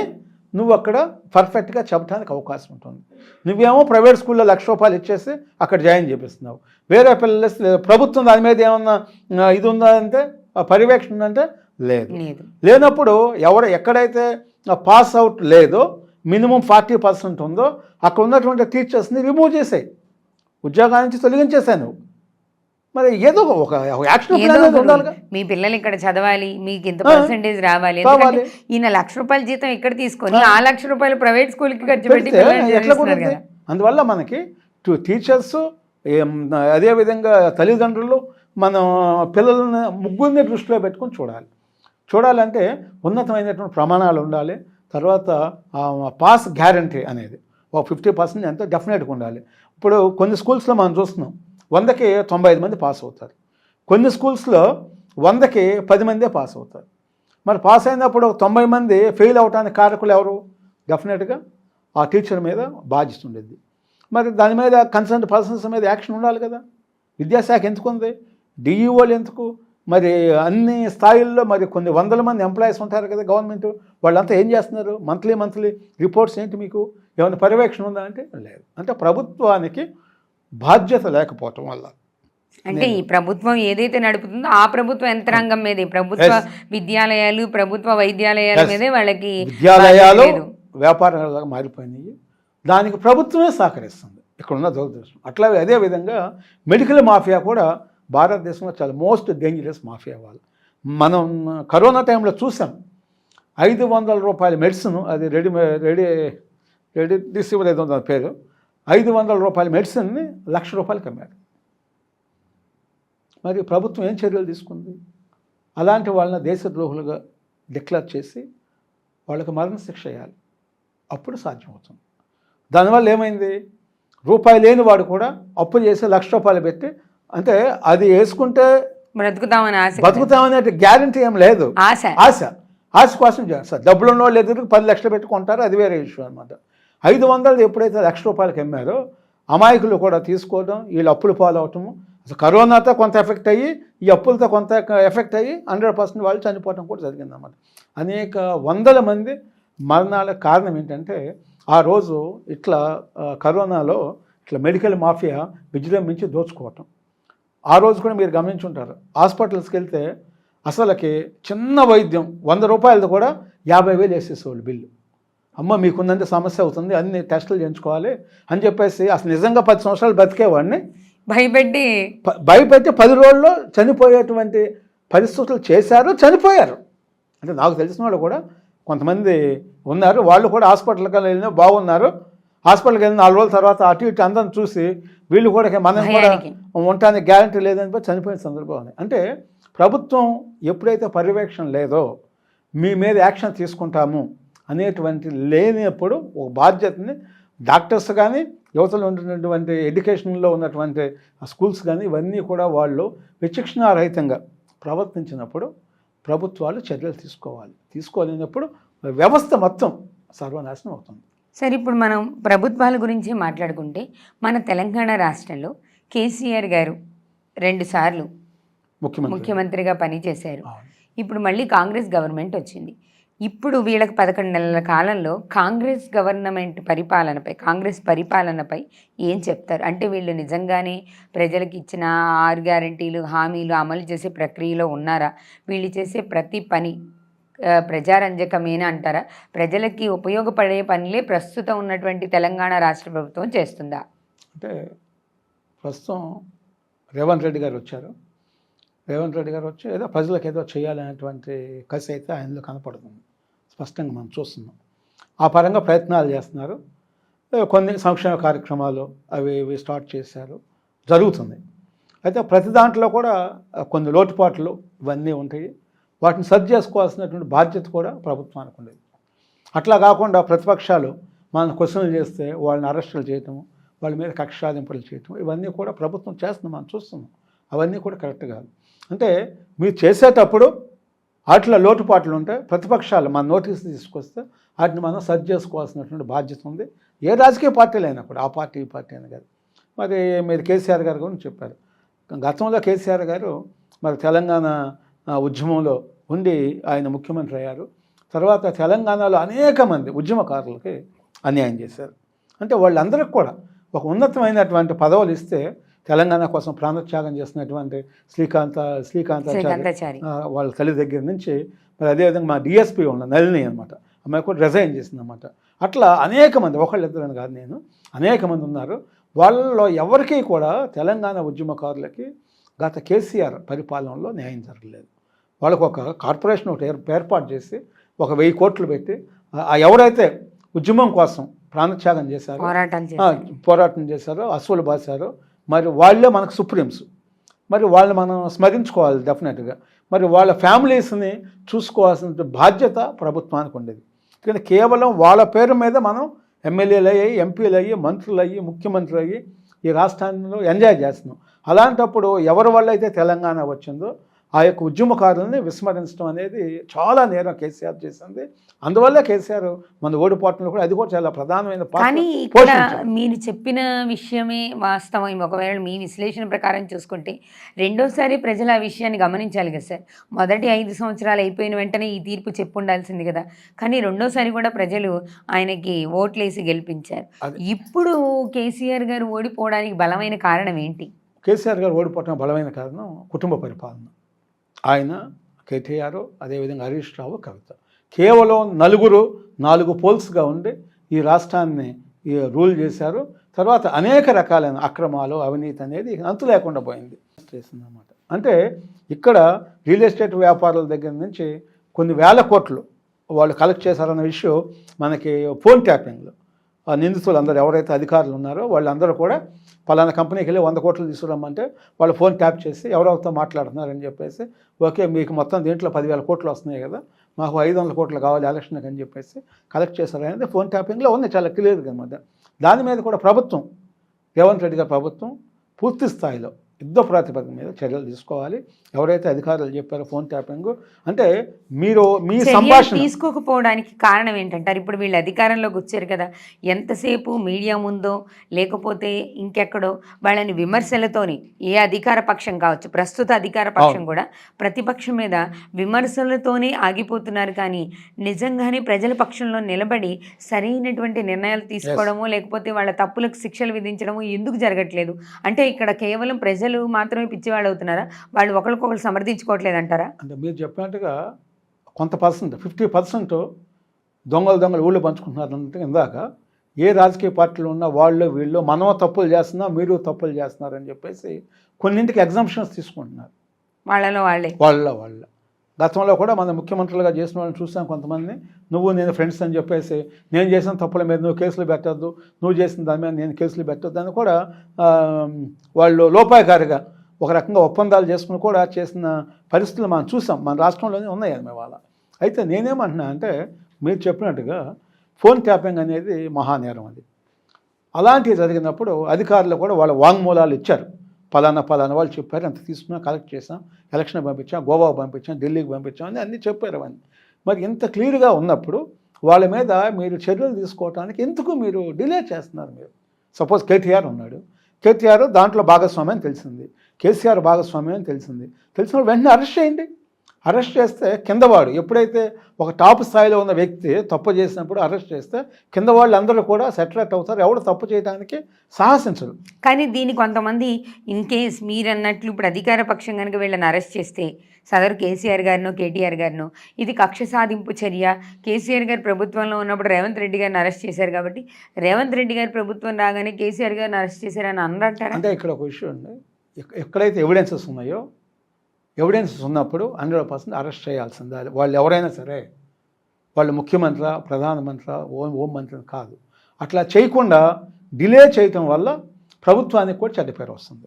Speaker 2: నువ్వు అక్కడ పర్ఫెక్ట్గా చెప్పడానికి అవకాశం ఉంటుంది. నువ్వేమో ప్రైవేట్ స్కూల్లో 1,00,000 రూపాయలు ఇచ్చేసి అక్కడ జాయిన్ చేపిస్తున్నావు. వేరే పిల్లలు ప్రభుత్వం దాని మీద ఏమన్నా ఇది ఉందంటే పర్యవేక్షణ ఉందంటే లేనప్పుడు ఎక్కడైతే పాస్ అవుట్ లేదో మినిమం 40% ఉందో అక్కడ ఉన్నటువంటి టీచర్స్ని రిమూవ్ చేసాయి, ఉద్యోగాల నుంచి తొలగించేసాను. మరి ఏదో ఒక యాక్షన్ ఉండాలి.
Speaker 1: మీ పిల్లలు ఇక్కడ చదవాలి, మీకు ఇంత పర్సెంటేజ్ రావాలి, ఈయన 1,00,000 రూపాయల జీతం ఇక్కడ తీసుకొని ఆ 1,00,000 రూపాయలు ప్రైవేట్ స్కూల్కి ఖర్చు పెట్టి
Speaker 2: ఎట్లా కూడా. అందువల్ల మనకి టీచర్స్ అదేవిధంగా తల్లిదండ్రులు మనం పిల్లలను ముగ్గురిని దృష్టిలో పెట్టుకొని చూడాలంటే ఉన్నతమైనటువంటి ప్రమాణాలు ఉండాలి. తర్వాత పాస్ గ్యారంటీ అనేది ఒక 50% ఎంతో డెఫినెట్గా ఉండాలి. ఇప్పుడు కొన్ని స్కూల్స్లో మనం చూస్తున్నాం 100కి 95 మంది పాస్ అవుతారు, కొన్ని స్కూల్స్లో 100కి 10 మందే పాస్ అవుతారు. మరి పాస్ అయినప్పుడు 90 మంది ఫెయిల్ అవడానికి కారకులు ఎవరు? డెఫినెట్గా ఆ టీచర్ మీద బాధ్యత ఉండేది. మరి దాని మీద కన్సర్న్ పర్సన్స్ మీద యాక్షన్ ఉండాలి కదా. విద్యాశాఖ ఎందుకు ఉంది, డిఈఓలు ఎందుకు, మరి అన్ని స్థాయిల్లో మరి కొన్ని 100 మంది ఎంప్లాయీస్ ఉంటారు కదా గవర్నమెంట్, వాళ్ళంతా ఏం చేస్తున్నారు? మంత్లీ రిపోర్ట్స్ ఏంటి, మీకు ఏమైనా పర్యవేక్షణ ఉందా అంటే లేదు. అంటే ప్రభుత్వానికి బాధ్యత లేకపోవటం వల్ల.
Speaker 1: అంటే ఈ ప్రభుత్వం ఏదైతే నడుపుతుందో ఆ ప్రభుత్వ యంత్రాంగం మీదే, ప్రభుత్వ విద్యాలయాలు, ప్రభుత్వ వైద్యాలయాల మీదే వాళ్ళకి
Speaker 2: విద్యాలయాలు వ్యాపారాలుగా మారిపోయినాయి. దానికి ప్రభుత్వమే సహకరిస్తుంది, ఇక్కడ ఉన్న దురదృష్టం. అట్లా అదేవిధంగా మెడికల్ మాఫియా కూడా భారతదేశంలో చాలా మోస్ట్ డేంజరస్ మాఫియా వాళ్ళు. మనం కరోనా టైంలో చూసాం, 500 రూపాయల మెడిసిన్, అది రెడీ రిసీవర్ ఏదో దాని పేరు, 500 రూపాయల మెడిసిన్ని 1,00,000 రూపాయలకి అమ్మారు. మరి ప్రభుత్వం ఏం చర్యలు తీసుకుంది? అలాంటి వాళ్ళని దేశద్రోహులుగా డిక్లేర్ చేసి వాళ్ళకి మరణశిక్ష వేయాలి, అప్పుడు సాధ్యమవుతుంది. దానివల్ల ఏమైంది, రూపాయి లేని వాడు కూడా అప్పు చేసి 1,00,000 రూపాయలు పెట్టి, అంటే అది వేసుకుంటే బతుకుతామనే గ్యారంటీ ఏం లేదు. ఆశ కోసం చేస్తారు. డబ్బులు ఉన్న వాళ్ళు ఎదురు 10 లక్షలు పెట్టుకుంటారు, అది వేరే ఇష్యూ అనమాట. 500 ఎప్పుడైతే 1,00,000 రూపాయలకి అమ్మారో అమాయకులు కూడా తీసుకోవడం, వీళ్ళు అప్పులు పాలవటము, అసలు కరోనాతో కొంత ఎఫెక్ట్ అయ్యి ఈ అప్పులతో కొంత ఎఫెక్ట్ అయ్యి 100% వాళ్ళు చనిపోవడం కూడా జరిగిందన్నమాట. అనేక 100 మంది మరణాలకు కారణం ఏంటంటే ఆ రోజు ఇట్లా కరోనాలో ఇట్లా మెడికల్ మాఫియా విజృంభించి దోచుకోవటం. ఆ రోజు కూడా మీరు గమనించుంటారు, హాస్పిటల్స్కి వెళ్తే అసలుకి చిన్న వైద్యం 100 రూపాయలది కూడా 50,000 వేసేసేవాళ్ళు బిల్లు. అమ్మ మీకుందంటే సమస్య అవుతుంది, అన్ని టెస్టులు చేయించుకోవాలి అని చెప్పేసి అసలు నిజంగా 10 సంవత్సరాలు బతికేవాడిని భయపెట్టి 10 రోజుల్లో చనిపోయేటువంటి పరిస్థితులు చేశారు, చనిపోయారు. అంటే నాకు తెలిసిన వాళ్ళు కూడా కొంతమంది ఉన్నారు, వాళ్ళు కూడా హాస్పిటల్కి వెళ్ళినా బాగున్నారు. హాస్పిటల్కి వెళ్ళిన 4 రోజుల తర్వాత అటు ఇటు అందరం చూసి వీళ్ళు కూడా మనం కూడా ఉండటానికి గ్యారంటీ లేదని చనిపోయిన సందర్భం ఉంది. అంటే ప్రభుత్వం ఎప్పుడైతే పర్యవేక్షణ లేదో మీ మీద యాక్షన్ తీసుకుంటాము అనేటువంటి లేనప్పుడు ఒక బాధ్యతని డాక్టర్స్ కానీ యువతలో ఉన్నటువంటి ఎడ్యుకేషన్లో ఉన్నటువంటి స్కూల్స్ కానీ ఇవన్నీ కూడా వాళ్ళు విచక్షణారహితంగా ప్రవర్తించినప్పుడు ప్రభుత్వాలు చర్యలు తీసుకోవాలి. తీసుకోలేనప్పుడు వ్యవస్థ మొత్తం సర్వనాశనం అవుతుంది.
Speaker 1: సరే, ఇప్పుడు మనం ప్రభుత్వాల గురించి మాట్లాడుకుంటే మన తెలంగాణ రాష్ట్రంలో కేసీఆర్ గారు 2 సార్లు ముఖ్యమంత్రిగా పనిచేశారు. ఇప్పుడు మళ్ళీ కాంగ్రెస్ గవర్నమెంట్ వచ్చింది. ఇప్పుడు వీళ్ళకి 11 నెలల కాలంలో కాంగ్రెస్ పరిపాలనపై ఏం చెప్తారు? అంటే వీళ్ళు నిజంగానే ప్రజలకు ఇచ్చిన 6 గ్యారెంటీలు హామీలు అమలు చేసే ప్రక్రియలో ఉన్నారా? వీళ్ళు చేసే ప్రతి పని ప్రజారంజకమేనా అంటారా? ప్రజలకి ఉపయోగపడే పనులే ప్రస్తుతం ఉన్నటువంటి తెలంగాణ రాష్ట్ర ప్రభుత్వం చేస్తుందా?
Speaker 2: అంటే ప్రస్తుతం రేవంత్ రెడ్డి గారు వచ్చి ఏదో ప్రజలకు ఏదో చేయాలనేటువంటి కసి అయితే ఆయనలో కనపడుతుంది, స్పష్టంగా మనం చూస్తున్నాం. ఆ పరంగా ప్రయత్నాలు చేస్తున్నారు. కొన్ని సంక్షేమ కార్యక్రమాలు అవి స్టార్ట్ చేశారు, జరుగుతుంది. అయితే ప్రతి దాంట్లో కూడా కొన్ని లోటుపాట్లు ఇవన్నీ ఉంటాయి. వాటిని సరి చేసుకోవాల్సినటువంటి బాధ్యత కూడా ప్రభుత్వానికి ఉండేది. అట్లా కాకుండా ప్రతిపక్షాలు మనం క్వశ్చన్లు చేస్తే వాళ్ళని అరెస్టులు చేయటం, వాళ్ళ మీద కక్ష సాధింపులు చేయటం, ఇవన్నీ కూడా ప్రభుత్వం చేస్తుంది, మనం చూస్తున్నాం. అవన్నీ కూడా కరెక్ట్ కాదు. అంటే మీరు చేసేటప్పుడు వాటిలో లోటుపాట్లు ఉంటే ప్రతిపక్షాలు మన నోటీస్ తీసుకొస్తే వాటిని మనం సరి చేసుకోవాల్సినటువంటి బాధ్యత ఉంది. ఏ రాజకీయ పార్టీలు అయినా కూడా, ఆ పార్టీ ఈ పార్టీ అయినా కాదు. మరి మీరు కేసీఆర్ గారు గురించి చెప్పారు. గతంలో కేసీఆర్ గారు మరి తెలంగాణ ఉద్యమంలో ఉండి ఆయన ముఖ్యమంత్రి అయ్యారు. తర్వాత తెలంగాణలో అనేక మంది ఉద్యమకారులకి అన్యాయం చేశారు. అంటే వాళ్ళందరికీ కూడా ఒక ఉన్నతమైనటువంటి పదవులు ఇస్తే తెలంగాణ కోసం ప్రాణత్యాగం చేసినటువంటి శ్రీకాంతాచారి వాళ్ళ తల్లి దగ్గర నుంచి మరి అదేవిధంగా మా డిఎస్పీ ఉన్న నళిని అనమాట, అమ్మాయి కూడా రిజైన్ చేసిందన్నమాట. అట్లా అనేక మంది, ఒకళ్ళిద్దరని కాదు నేను, అనేక మంది ఉన్నారు. వాళ్ళలో ఎవరికీ కూడా తెలంగాణ ఉద్యమకారులకి గత కేసీఆర్ పరిపాలనలో న్యాయం జరగలేదు. వాళ్ళకు ఒక కార్పొరేషన్ ఒకటి ఏర్పాటు చేసి 1,000 కోట్లు పెట్టి ఎవరైతే ఉద్యమం కోసం ప్రాణత్యాగం చేశారో, పోరాటం చేశారో, అసువులు బాసారో, మరి వాళ్ళే మనకు సుప్రీంస్. మరి వాళ్ళని మనం స్మరించుకోవాలి డెఫినెట్గా. మరి వాళ్ళ ఫ్యామిలీస్ని చూసుకోవాల్సిన బాధ్యత ప్రభుత్వానికి ఉండేది. కానీ కేవలం వాళ్ళ పేరు మీద మనం ఎమ్మెల్యేలు అయ్యి, ఎంపీలు అయ్యి, మంత్రులు అయ్యి, ముఖ్యమంత్రులు అయ్యి ఈ రాష్ట్రాల్లో ఎంజాయ్ చేస్తున్నాం. అలాంటప్పుడు ఎవరి వల్ల అయితే తెలంగాణ వచ్చిందో ఆ యొక్క ఉద్యమకారులని విస్మరించడం అనేది చాలా నేరం కేసీఆర్ చేసింది. అందువల్ల కేసీఆర్ మన ఓడిపోవటంలో కూడా అది కూడా చాలా ప్రధానమైన పాత్ర.
Speaker 1: కానీ ఇక్కడ మీరు చెప్పిన విషయమే వాస్తవం. ఒకవేళ మీ విశ్లేషణ ప్రకారం చూసుకుంటే రెండోసారి ప్రజలు ఆ విషయాన్ని గమనించాలి కదా సార్. మొదటి 5 సంవత్సరాలు అయిపోయిన వెంటనే ఈ తీర్పు చెప్పుండాల్సింది కదా. కానీ రెండోసారి కూడా ప్రజలు ఆయనకి ఓట్లేసి గెలిపించారు. ఇప్పుడు కేసీఆర్ గారు ఓడిపోవడానికి బలమైన కారణం ఏంటి?
Speaker 2: కేసీఆర్ గారు ఓడిపోవడానికి బలమైన కారణం కుటుంబ పరిపాలన. ఆయన, కేటీఆర్, అదేవిధంగా హరీష్ రావు, కవిత కేవలం 4 పోల్స్గా ఉండి ఈ రాష్ట్రాన్ని రూల్ చేశారు. తర్వాత అనేక రకాలైన అక్రమాలు, అవినీతి అనేది అంతు లేకుండా పోయింది చేసిందన్నమాట. అంటే ఇక్కడ రియల్ ఎస్టేట్ వ్యాపారుల దగ్గర నుంచి కొన్ని వేల కోట్లు వాళ్ళు కలెక్ట్ చేశారన్న విషయం మనకి ఫోన్ ట్యాపింగ్లో నిందితులు అందరూ ఎవరైతే అధికారులు ఉన్నారో వాళ్ళందరూ కూడా పలానా కంపెనీకి వెళ్ళి 100 కోట్లు తీసుకురమ్మంటే వాళ్ళు ఫోన్ ట్యాప్ చేసి ఎవరెవరితో మాట్లాడుతున్నారని చెప్పేసి, ఓకే మీకు మొత్తం దీంట్లో 10,000 కోట్లు వస్తున్నాయి కదా, మాకు 500 కోట్లు కావాలి ఎలక్షన్కి అని చెప్పేసి కలెక్ట్ చేశారనేది ఫోన్ ట్యాపింగ్లో ఉంది, చాలా క్లియర్గా అనమాట. దాని మీద కూడా ప్రభుత్వం, రేవంత్ రెడ్డి గారి ప్రభుత్వం పూర్తి స్థాయిలో యుద్ధ ప్రాతిపదిక మీద చర్యలు తీసుకోవాలి. ఎవరైతే అధికారులు చెప్పారో ఫోన్ ట్యాపింగ్ అంటే మీరు మీ
Speaker 1: చర్యలు
Speaker 2: సంభాషణ
Speaker 1: తీసుకోకపోవడానికి కారణం ఏంటంటారు? ఇప్పుడు వీళ్ళు అధికారంలోకి వచ్చారు కదా, ఎంతసేపు మీడియా ముందో లేకపోతే ఇంకెక్కడో వాళ్ళని విమర్శలతోని, ఏ అధికార పక్షం కావచ్చు, ప్రస్తుత అధికార పక్షం కూడా ప్రతిపక్షం మీద విమర్శలతోనే ఆగిపోతున్నారు. కానీ నిజంగానే ప్రజల పక్షంలో నిలబడి సరైనటువంటి నిర్ణయాలు తీసుకోవడము లేకపోతే వాళ్ళ తప్పులకు శిక్షలు విధించడము ఎందుకు జరగట్లేదు? అంటే ఇక్కడ కేవలం ప్రజలు మాత్రమే పిచ్చివాళ్ళు అవుతున్నారా? వాళ్ళు ఒకరికొకరు సమర్థించుకోవట్లేదంటారా?
Speaker 2: అంటే మీరు చెప్పినట్టుగా కొంత పర్సెంట్ 50% దొంగలు ఊళ్ళో పంచుకుంటున్నారు అంటే ఇందాక ఏ రాజకీయ పార్టీలు ఉన్నా వాళ్ళు వీళ్ళు మనము తప్పులు చేస్తున్నా మీరు తప్పులు చేస్తున్నారని చెప్పేసి కొన్నింటికి ఎగ్జామ్షన్స్ తీసుకుంటున్నారు
Speaker 1: వాళ్ళలో వాళ్ళే.
Speaker 2: వాళ్ళ గతంలో కూడా మన ముఖ్యమంత్రులుగా చేసిన వాళ్ళని చూసాం. కొంతమంది నువ్వు నేను ఫ్రెండ్స్ అని చెప్పేసి నేను చేసిన తప్పుల మీద నువ్వు కేసులు పెట్టద్దు, నువ్వు చేసిన దాని మీద నేను కేసులు పెట్టద్దు అని కూడా వాళ్ళు లోపాయకారిగా ఒక రకంగా ఒప్పందాలు చేసుకుని కూడా చేసిన పరిస్థితులు మనం చూసాం. మన రాష్ట్రంలోనే ఉన్నాయి అన్నమాట వాళ్ళ. అయితే నేనేమంటున్నా అంటే మీరు చెప్పినట్టుగా ఫోన్ ట్యాపింగ్ అనేది మహానేరం. అది అలాంటివి జరిగినప్పుడు అధికారులు కూడా వాళ్ళ వాంగ్మూలాలు ఇచ్చారు. పలానా వాళ్ళు చెప్పారు, అంత తీసుకున్నాం, కలెక్ట్ చేసాం, ఎలక్షన్ పంపించాం, గోవాకు పంపించాం, ఢిల్లీకి పంపించాం అని అన్నీ చెప్పారు అవన్నీ. మరి ఇంత క్లియర్గా ఉన్నప్పుడు వాళ్ళ మీద మీరు చర్యలు తీసుకోవడానికి ఎందుకు మీరు డిలే చేస్తున్నారు? మీరు సపోజ్ కేటీఆర్ ఉన్నాడు, కేటీఆర్ దాంట్లో భాగస్వామి అని తెలిసింది, కేసీఆర్ భాగస్వామి అని తెలిసినప్పుడు వెంటనే అరెస్ట్ చేయండి. అరెస్ట్ చేస్తే కిందవాడు ఎప్పుడైతే ఒక టాప్ స్థాయిలో ఉన్న వ్యక్తి తప్పు చేసినప్పుడు అరెస్ట్ చేస్తే కింద వాళ్ళు అందరూ కూడా సెటరేట్ అవుతారు, ఎవరు తప్పు చేయడానికి సాహసించరు.
Speaker 1: కానీ దీన్ని కొంతమంది ఇన్ కేస్ మీరు అన్నట్లు ఇప్పుడు అధికార పక్షం కనుక వీళ్ళని అరెస్ట్ చేస్తే సదరు కేసీఆర్ గారినో కేటీఆర్ గారినో ఇది కక్ష సాధింపు చర్య, కేసీఆర్ గారు ప్రభుత్వంలో ఉన్నప్పుడు రేవంత్ రెడ్డి గారిని అరెస్ట్ చేశారు కాబట్టి రేవంత్ రెడ్డి గారి ప్రభుత్వం రాగానే కేసీఆర్ గారిని అరెస్ట్ చేశారని అనరంటారా?
Speaker 2: అంటే ఇక్కడ ఒక విషయం ఉంది, ఎక్కడైతే ఎవిడెన్సెస్ ఉన్నాయో ఎవిడెన్సెస్ ఉన్నప్పుడు 100% అరెస్ట్ చేయాల్సిందే. వాళ్ళు ఎవరైనా సరే, వాళ్ళు ముఖ్యమంత్రి, ప్రధానమంత్రి, హోంమంత్రి కాదు. అట్లా చేయకుండా డిలే చేయటం వల్ల ప్రభుత్వానికి కూడా చెడ్డ పేరు వస్తుంది.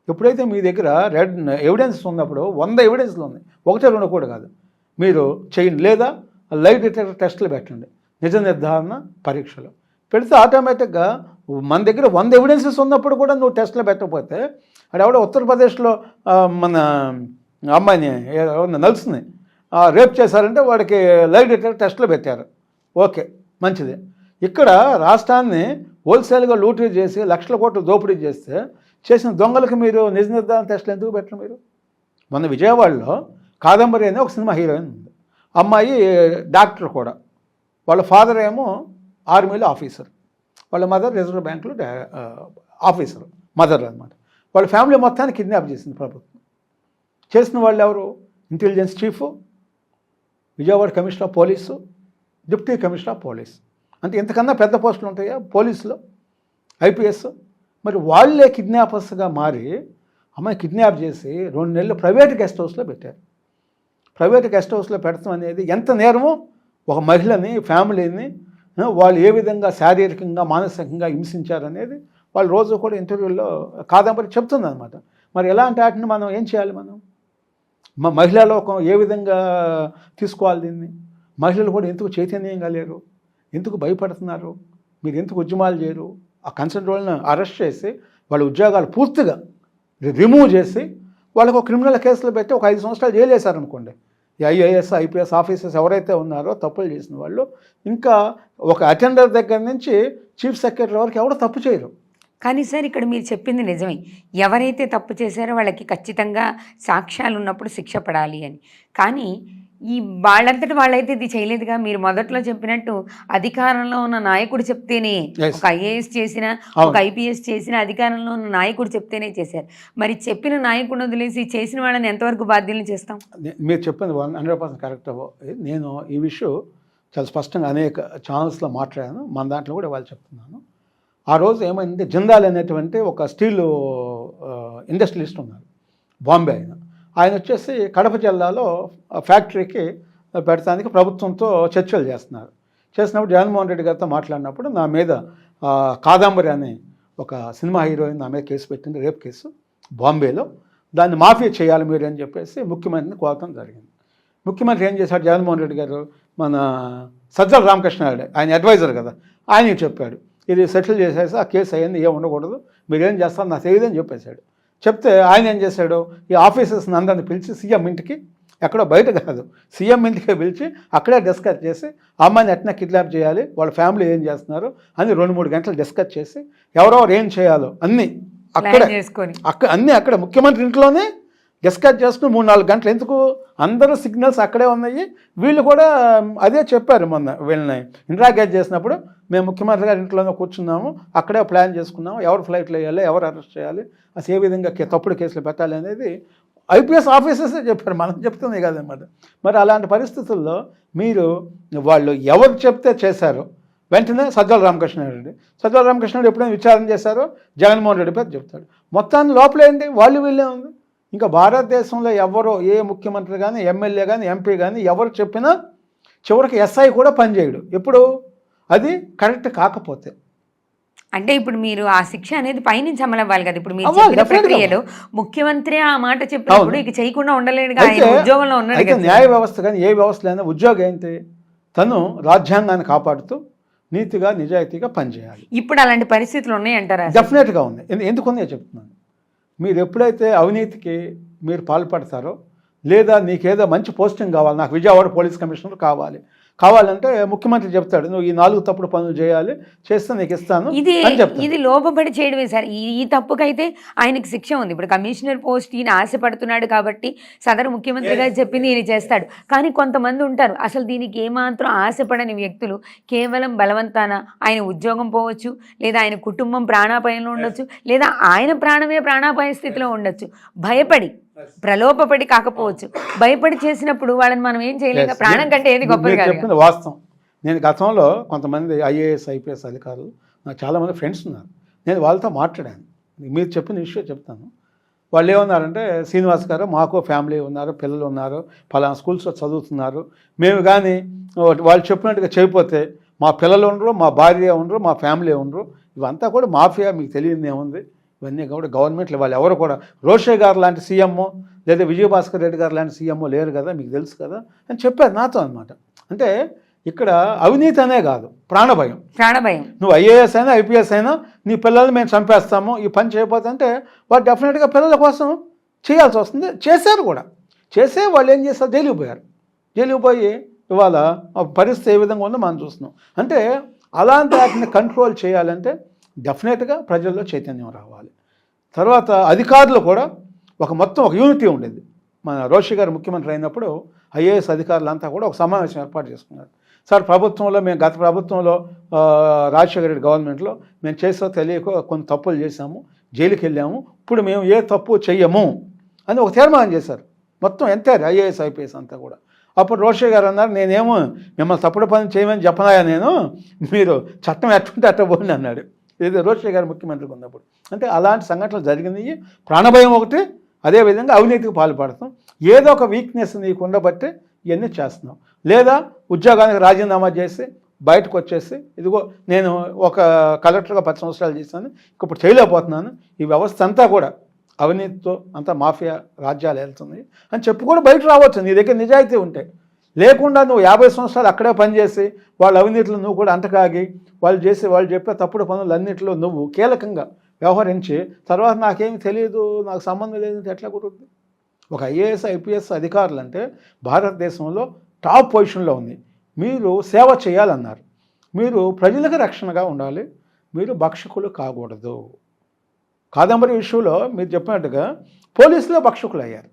Speaker 2: ఎప్పుడైతే మీ దగ్గర ఎవిడెన్సెస్ ఉన్నప్పుడు 100 ఎవిడెన్స్లు ఉన్నాయి, 1-2 కూడా కాదు, మీరు చేయండి. లేదా లైట్ డిటెక్టర్ టెస్టులు పెట్టండి, నిజ నిర్ధారణ పరీక్షలు పెడితే ఆటోమేటిక్గా మన దగ్గర 100 ఎవిడెన్సెస్ ఉన్నప్పుడు కూడా నువ్వు టెస్టులు పెట్టకపోతే ఎవడో ఉత్తరప్రదేశ్లో మన అమ్మాయిని నలుసుని రేప్ చేశారంటే వాడికి లైట్ డిటెక్టర్ టెస్టులు పెట్టారు, ఓకే మంచిది. ఇక్కడ రాష్ట్రాన్ని హోల్సేల్గా లూటీ చేసి లక్షల కోట్లు దోపిడీ చేసిన దొంగలకు మీరు నిజ నిర్ధారణ టెస్టులు ఎందుకు పెట్టరు? మీరు మొన్న విజయవాడలో కాదంబరి అనే ఒక సినిమా హీరోయిన్ ఉంది, అమ్మాయి డాక్టర్ కూడా, వాళ్ళ ఫాదర్ ఏమో ఆర్మీలో ఆఫీసర్, వాళ్ళ మదర్ రిజర్వ్ బ్యాంకులో ఆఫీసర్, మదర్ అనమాట. వాళ్ళ ఫ్యామిలీ మొత్తాన్ని కిడ్నాప్ చేసింది ప్రభుత్వం. చేసిన వాళ్ళు ఎవరు? Intelligence chief, Vijayawada commissioner of police, deputy commissioner of police. అంటే ఇంతకన్నా పెద్ద పోస్టులు ఉంటాయా పోలీసులో, ఐపీఎస్? మరి వాళ్ళే కిడ్నాపర్స్గా మారి అమ్మాయి కిడ్నాప్ చేసి 2 నెలలు ప్రైవేట్ గెస్ట్ హౌస్లో పెట్టారు. ప్రైవేట్ గెస్ట్ హౌస్లో పెట్టడం అనేది ఎంత నేరమో, ఒక మహిళని, ఫ్యామిలీని వాళ్ళు ఏ విధంగా శారీరకంగా మానసికంగా హింసించారనేది వాళ్ళు రోజు కూడా ఇంటర్వ్యూల్లో కాదంబరి చెప్తుంది అనమాట. మరి ఎలాంటి వాటిని మనం ఏం చేయాలి? మనం మహిళా లోకం ఏ విధంగా తీసుకోవాలి దీన్ని? మహిళలు కూడా ఎందుకు చైతన్యంగా లేరు? ఎందుకు భయపడుతున్నారు? మీరు ఎందుకు ఉద్యమాలు చేయరు? ఆ కన్సర్న్ వాళ్ళని అరెస్ట్ చేసి వాళ్ళ ఉద్యోగాలు పూర్తిగా రిమూవ్ చేసి వాళ్ళకు ఒక క్రిమినల్ కేసులు పెట్టి ఒక 5 సంవత్సరాలు జైలు వేశారనుకోండి. ఈ ఐఏఎస్ ఐపీఎస్ ఆఫీసర్స్ ఎవరైతే ఉన్నారో తప్పులు చేసిన వాళ్ళు, ఇంకా ఒక అటెండర్ దగ్గర నుంచి చీఫ్ సెక్రటరీ వరకు ఎవరు తప్పు చేయరు.
Speaker 1: కానీ సార్ ఇక్కడ మీరు చెప్పింది నిజమే, ఎవరైతే తప్పు చేశారో వాళ్ళకి ఖచ్చితంగా సాక్ష్యాలు ఉన్నప్పుడు శిక్ష పడాలి అని. కానీ ఈ వాళ్ళంతటి వాళ్ళైతే ఇది చేయలేదుగా. మీరు మొదట్లో చెప్పినట్టు అధికారంలో ఉన్న నాయకుడు చెప్తేనే, ఒక ఐఏఎస్ చేసిన, ఒక ఐపీఎస్ చేసిన అధికారంలో ఉన్న నాయకుడు చెప్తేనే చేశారు. మరి చెప్పిన నాయకుడిని వదిలేసి చేసిన వాళ్ళని ఎంతవరకు బాధ్యులను చేస్తాం?
Speaker 2: మీరు చెప్పింది 100% కరెక్ట్. నేను ఈ విషయం చాలా స్పష్టంగా అనేక ఛానల్స్లో మాట్లాడాను, మన దాంట్లో కూడా వాళ్ళు చెప్తున్నాను. ఆ రోజు ఏమైందంటే జిందాల్ అనేటువంటి ఒక స్టీల్ ఇండస్ట్రియలిస్ట్ ఉన్నారు, బాంబే ఆయన వచ్చేసి కడప జిల్లాలో ఫ్యాక్టరీకి పెడతానికి ప్రభుత్వంతో చర్చలు చేసినప్పుడు జగన్మోహన్ రెడ్డి గారితో మాట్లాడినప్పుడు నా మీద కాదంబరి అనే ఒక సినిమా హీరోయిన్ నా మీద కేసు పెట్టింది, రేప్ కేసు బాంబేలో, దాన్ని మాఫీ చేయాలి మీరు అని చెప్పేసి ముఖ్యమంత్రిని కోరటం జరిగింది. ముఖ్యమంత్రి ఏం చేశాడు? జగన్మోహన్ రెడ్డి గారు మన సజ్జల రామకృష్ణారెడ్డి ఆయన అడ్వైజర్ కదా, ఆయనకి చెప్పాడు ఇది సెటిల్ చేసేసి ఆ కేసు అయ్యింది, ఏం ఉండకూడదు, మీరేం చేస్తారు నాకు తెలియదని చెప్పేశాడు. చెప్తే ఆయన ఏం చేశాడు, ఈ ఆఫీసర్స్ని అందరిని పిలిచి సీఎం ఇంటికి, ఎక్కడో బయట కాదు సీఎం ఇంటికే పిలిచి అక్కడే డిస్కస్ చేసి ఆ అమ్మాయిని ఎట్లా కిడ్నాప్ చేయాలి, వాళ్ళ ఫ్యామిలీ ఏం చేస్తున్నారు అని 2-3 గంటలు డిస్కస్ చేసి ఎవరెవరు ఏం చేయాలో అన్నీ అక్కడ ముఖ్యమంత్రి ఇంట్లోనే డిస్కస్ చేసుకుని 3-4 గంటలు. ఎందుకు, అందరూ సిగ్నల్స్ అక్కడే ఉన్నాయి. వీళ్ళు కూడా అదే చెప్పారు మొన్న వీళ్ళని ఇంట్రాగేట్ చేసినప్పుడు, మేము ముఖ్యమంత్రి గారి ఇంట్లోనే కూర్చున్నాము, అక్కడే ప్లాన్ చేసుకున్నాము, ఎవరు ఫ్లైట్లో వేయాలి, ఎవరు అరెస్ట్ చేయాలి, అసలు ఏ విధంగా తప్పుడు కేసులు పెట్టాలి అనేది ఐపీఎస్ ఆఫీసర్సే చెప్పారు, మనం చెప్తుంది కదన్నమాట. మరి అలాంటి పరిస్థితుల్లో మీరు వాళ్ళు ఎవరు చెప్తే చేశారు, వెంటనే సజ్జల రామకృష్ణారెడ్డి ఎప్పుడైనా విచారణ చేశారో జగన్మోహన్ రెడ్డి పేరు చెప్తాడు. మొత్తాన్ని లోపలేండి వాళ్ళు వీళ్ళే ఉంది. ఇంకా భారతదేశంలో ఎవరో ఏ ముఖ్యమంత్రి కానీ, ఎమ్మెల్యే కానీ, ఎంపీ కానీ ఎవరు చెప్పినా చివరికి ఎస్ఐ కూడా పనిచేయడు. ఎప్పుడు అది కరెక్ట్ కాకపోతే.
Speaker 1: అంటే ఇప్పుడు మీరు ఆ శిక్ష అనేది పైనుంచి అమలు అవ్వాలి కదా. ఇప్పుడు మీరు చెప్పిన ప్రక్రియలో ముఖ్యమంత్రి ఆ మాట చెప్పినప్పుడు ఇక చేయకుండా ఉండలేడు, ఉద్యోగంలో ఉన్నాడు.
Speaker 2: న్యాయ వ్యవస్థ కానీ ఏ వ్యవస్థ అయినా ఉద్యోగం ఏంటి, తను రాజ్యాంగాన్ని కాపాడుతూ నీతిగా నిజాయితీగా పనిచేయాలి.
Speaker 1: ఇప్పుడు అలాంటి పరిస్థితులు ఉన్నాయంటారా?
Speaker 2: డెఫినెట్గా ఉన్నాయి. ఎందుకు ఉన్నాయో చెప్తున్నాను. మీరు ఎప్పుడైతే అవినీతికి మీరు పాల్పడతారో, లేదా నీకేదో మంచి పోస్టింగ్ కావాలి, నాకు విజయవాడ పోలీస్ కమిషనర్ కావాలంటే ముఖ్యమంత్రి చెప్తాడు, నువ్వు ఈ 4 తప్పుడు పనులు చేయాలి, చేస్తే నీకు ఇస్తాను అని చెప్తాడు.
Speaker 1: ఇది లోపబడి చేయడమే సార్. ఈ తప్పుకైతే ఆయనకి శిక్ష ఉంది. ఇప్పుడు కమిషనర్ పోస్ట్ ఈయన ఆశపడుతున్నాడు కాబట్టి సదరు ముఖ్యమంత్రి గారు చెప్పింది ఈయన చేస్తాడు. కానీ కొంతమంది ఉంటారు అసలు దీనికి ఏమాత్రం ఆశపడని వ్యక్తులు, కేవలం బలవంతాన ఆయన ఉద్యోగం పోవచ్చు, లేదా ఆయన కుటుంబం ప్రాణాపాయంలో ఉండొచ్చు, లేదా ఆయన ప్రాణమే ప్రాణాపాయ స్థితిలో ఉండొచ్చు. భయపడి ప్రలోభపడి కాకపోవచ్చు, భయపడి చేసినప్పుడు వాళ్ళని మనం ఏం చేయలేక, ప్రాణం కంటే ఏది గొప్పది కాదు.
Speaker 2: చెప్పింది వాస్తవం. నేను గతంలో కొంతమంది ఐఏఎస్ ఐపీఎస్ అధికారులు నాకు చాలామంది ఫ్రెండ్స్ ఉన్నారు, నేను వాళ్ళతో మాట్లాడాను. మీరు చెప్పిన విషయం చెప్తాను. వాళ్ళు ఏమన్నారంటే, శ్రీనివాస్ గారు మాకు ఫ్యామిలీ ఉన్నారు, పిల్లలు ఉన్నారు, పలానా స్కూల్స్లో చదువుతున్నారు, మేము కానీ వాళ్ళు చెప్పినట్టుగా చేయకపోతే మా పిల్లలు ఉండరు, మా భార్య ఉండరు, మా ఫ్యామిలీ ఉండరు, ఇవంతా కూడా మాఫియా, మీకు తెలియదు ఏముంది, ఇవన్నీ కూడా గవర్నమెంట్లు వాళ్ళు ఎవరు కూడా, రోషే గారు లాంటి సీఎంఓ లేదా విజయభాస్కర్ రెడ్డి గారు లాంటి సీఎంఓ లేరు కదా, మీకు తెలుసు కదా అని చెప్పారు నాతో అనమాట. అంటే ఇక్కడ అవినీతి అనే కాదు, ప్రాణభయం. నువ్వు ఐఏఎస్ అయినా ఐపీఎస్ అయినా నీ పిల్లల్ని మేము చంపేస్తాము ఈ పని చేయకపోతే అంటే వాళ్ళు డెఫినెట్గా పిల్లల కోసం చేయాల్సి వస్తుంది. చేశారు కూడా, చేసే వాళ్ళు ఏం చేస్తారు, జైలుకి పోయి ఇవాళ పరిస్థితి ఏ విధంగా ఉందో మనం చూస్తున్నాం. అంటే అలాంటి వాటిని కంట్రోల్ చేయాలంటే డెఫినెట్గా ప్రజల్లో చైతన్యం రావాలి. తర్వాత అధికారులు కూడా ఒక యూనిటీ ఉండేది. మన రోషి గారు ముఖ్యమంత్రి అయినప్పుడు ఐఏఎస్ అధికారులంతా కూడా ఒక సమావేశం ఏర్పాటు చేసుకున్నారు. సార్, గత ప్రభుత్వంలో రాజశేఖర రెడ్డి గవర్నమెంట్లో మేము తెలియక కొన్ని తప్పులు చేశాము, జైలుకి వెళ్ళాము, ఇప్పుడు మేము ఏ తప్పు చెయ్యము అని ఒక తీర్మానం చేశారు. మొత్తం ఎంతైనా ఐఏఎస్ ఐపీఎస్ అంతా కూడా. అప్పుడు రోషే గారు అన్నారు, నేనేమో మిమ్మల్ని తప్పుడు పని చేయమని చెప్పనాయా, మీరు చట్టం ఎట్టుంటే అట్ట పోండి అన్నాడు. ఇది రోషే గారు ముఖ్యమంత్రికి ఉన్నప్పుడు. అంటే అలాంటి సంఘటనలు జరిగినాయి. ప్రాణభయం ఒకటి, అదేవిధంగా అవినీతికి పాల్పడతాం. ఏదో ఒక వీక్నెస్ నీకు ఉండబట్టి ఇవన్నీ చేస్తున్నాం. లేదా ఉద్యోగానికి రాజీనామా చేసి బయటకు వచ్చేసి, ఇదిగో నేను ఒక కలెక్టర్గా 10 సంవత్సరాలు చేశాను, ఇప్పుడు చేయలేకపోతున్నాను, ఈ వ్యవస్థ అంతా కూడా అవినీతితో అంతా మాఫియా రాజ్యాలు వెళ్తుంది అని చెప్పి కూడా బయట రావచ్చు, నీ దగ్గర నిజాయితీ ఉంటే. లేకుండా నువ్వు 50 సంవత్సరాలు అక్కడే పనిచేసి వాళ్ళ అవినీతిలో నువ్వు కూడా అంటకాగి వాళ్ళు చెప్పే తప్పుడు పనులన్నింటిలో నువ్వు కీలకంగా వ్యవహరించి తర్వాత నాకేమి తెలియదు, నాకు సంబంధం లేదంటే ఎట్లా కుదురుతుంది? ఒక ఐఏఎస్ ఐపీఎస్ అధికారులు అంటే భారతదేశంలో టాప్ పొజిషన్లో ఉంది. మీరు సేవ చేయాలన్నారు, మీరు ప్రజలకు రక్షణగా ఉండాలి, మీరు భక్షకులు కాకూడదు. కాదంబరి విషయంలో మీరు చెప్పినట్టుగా పోలీసులో భక్షకులు అయ్యారు.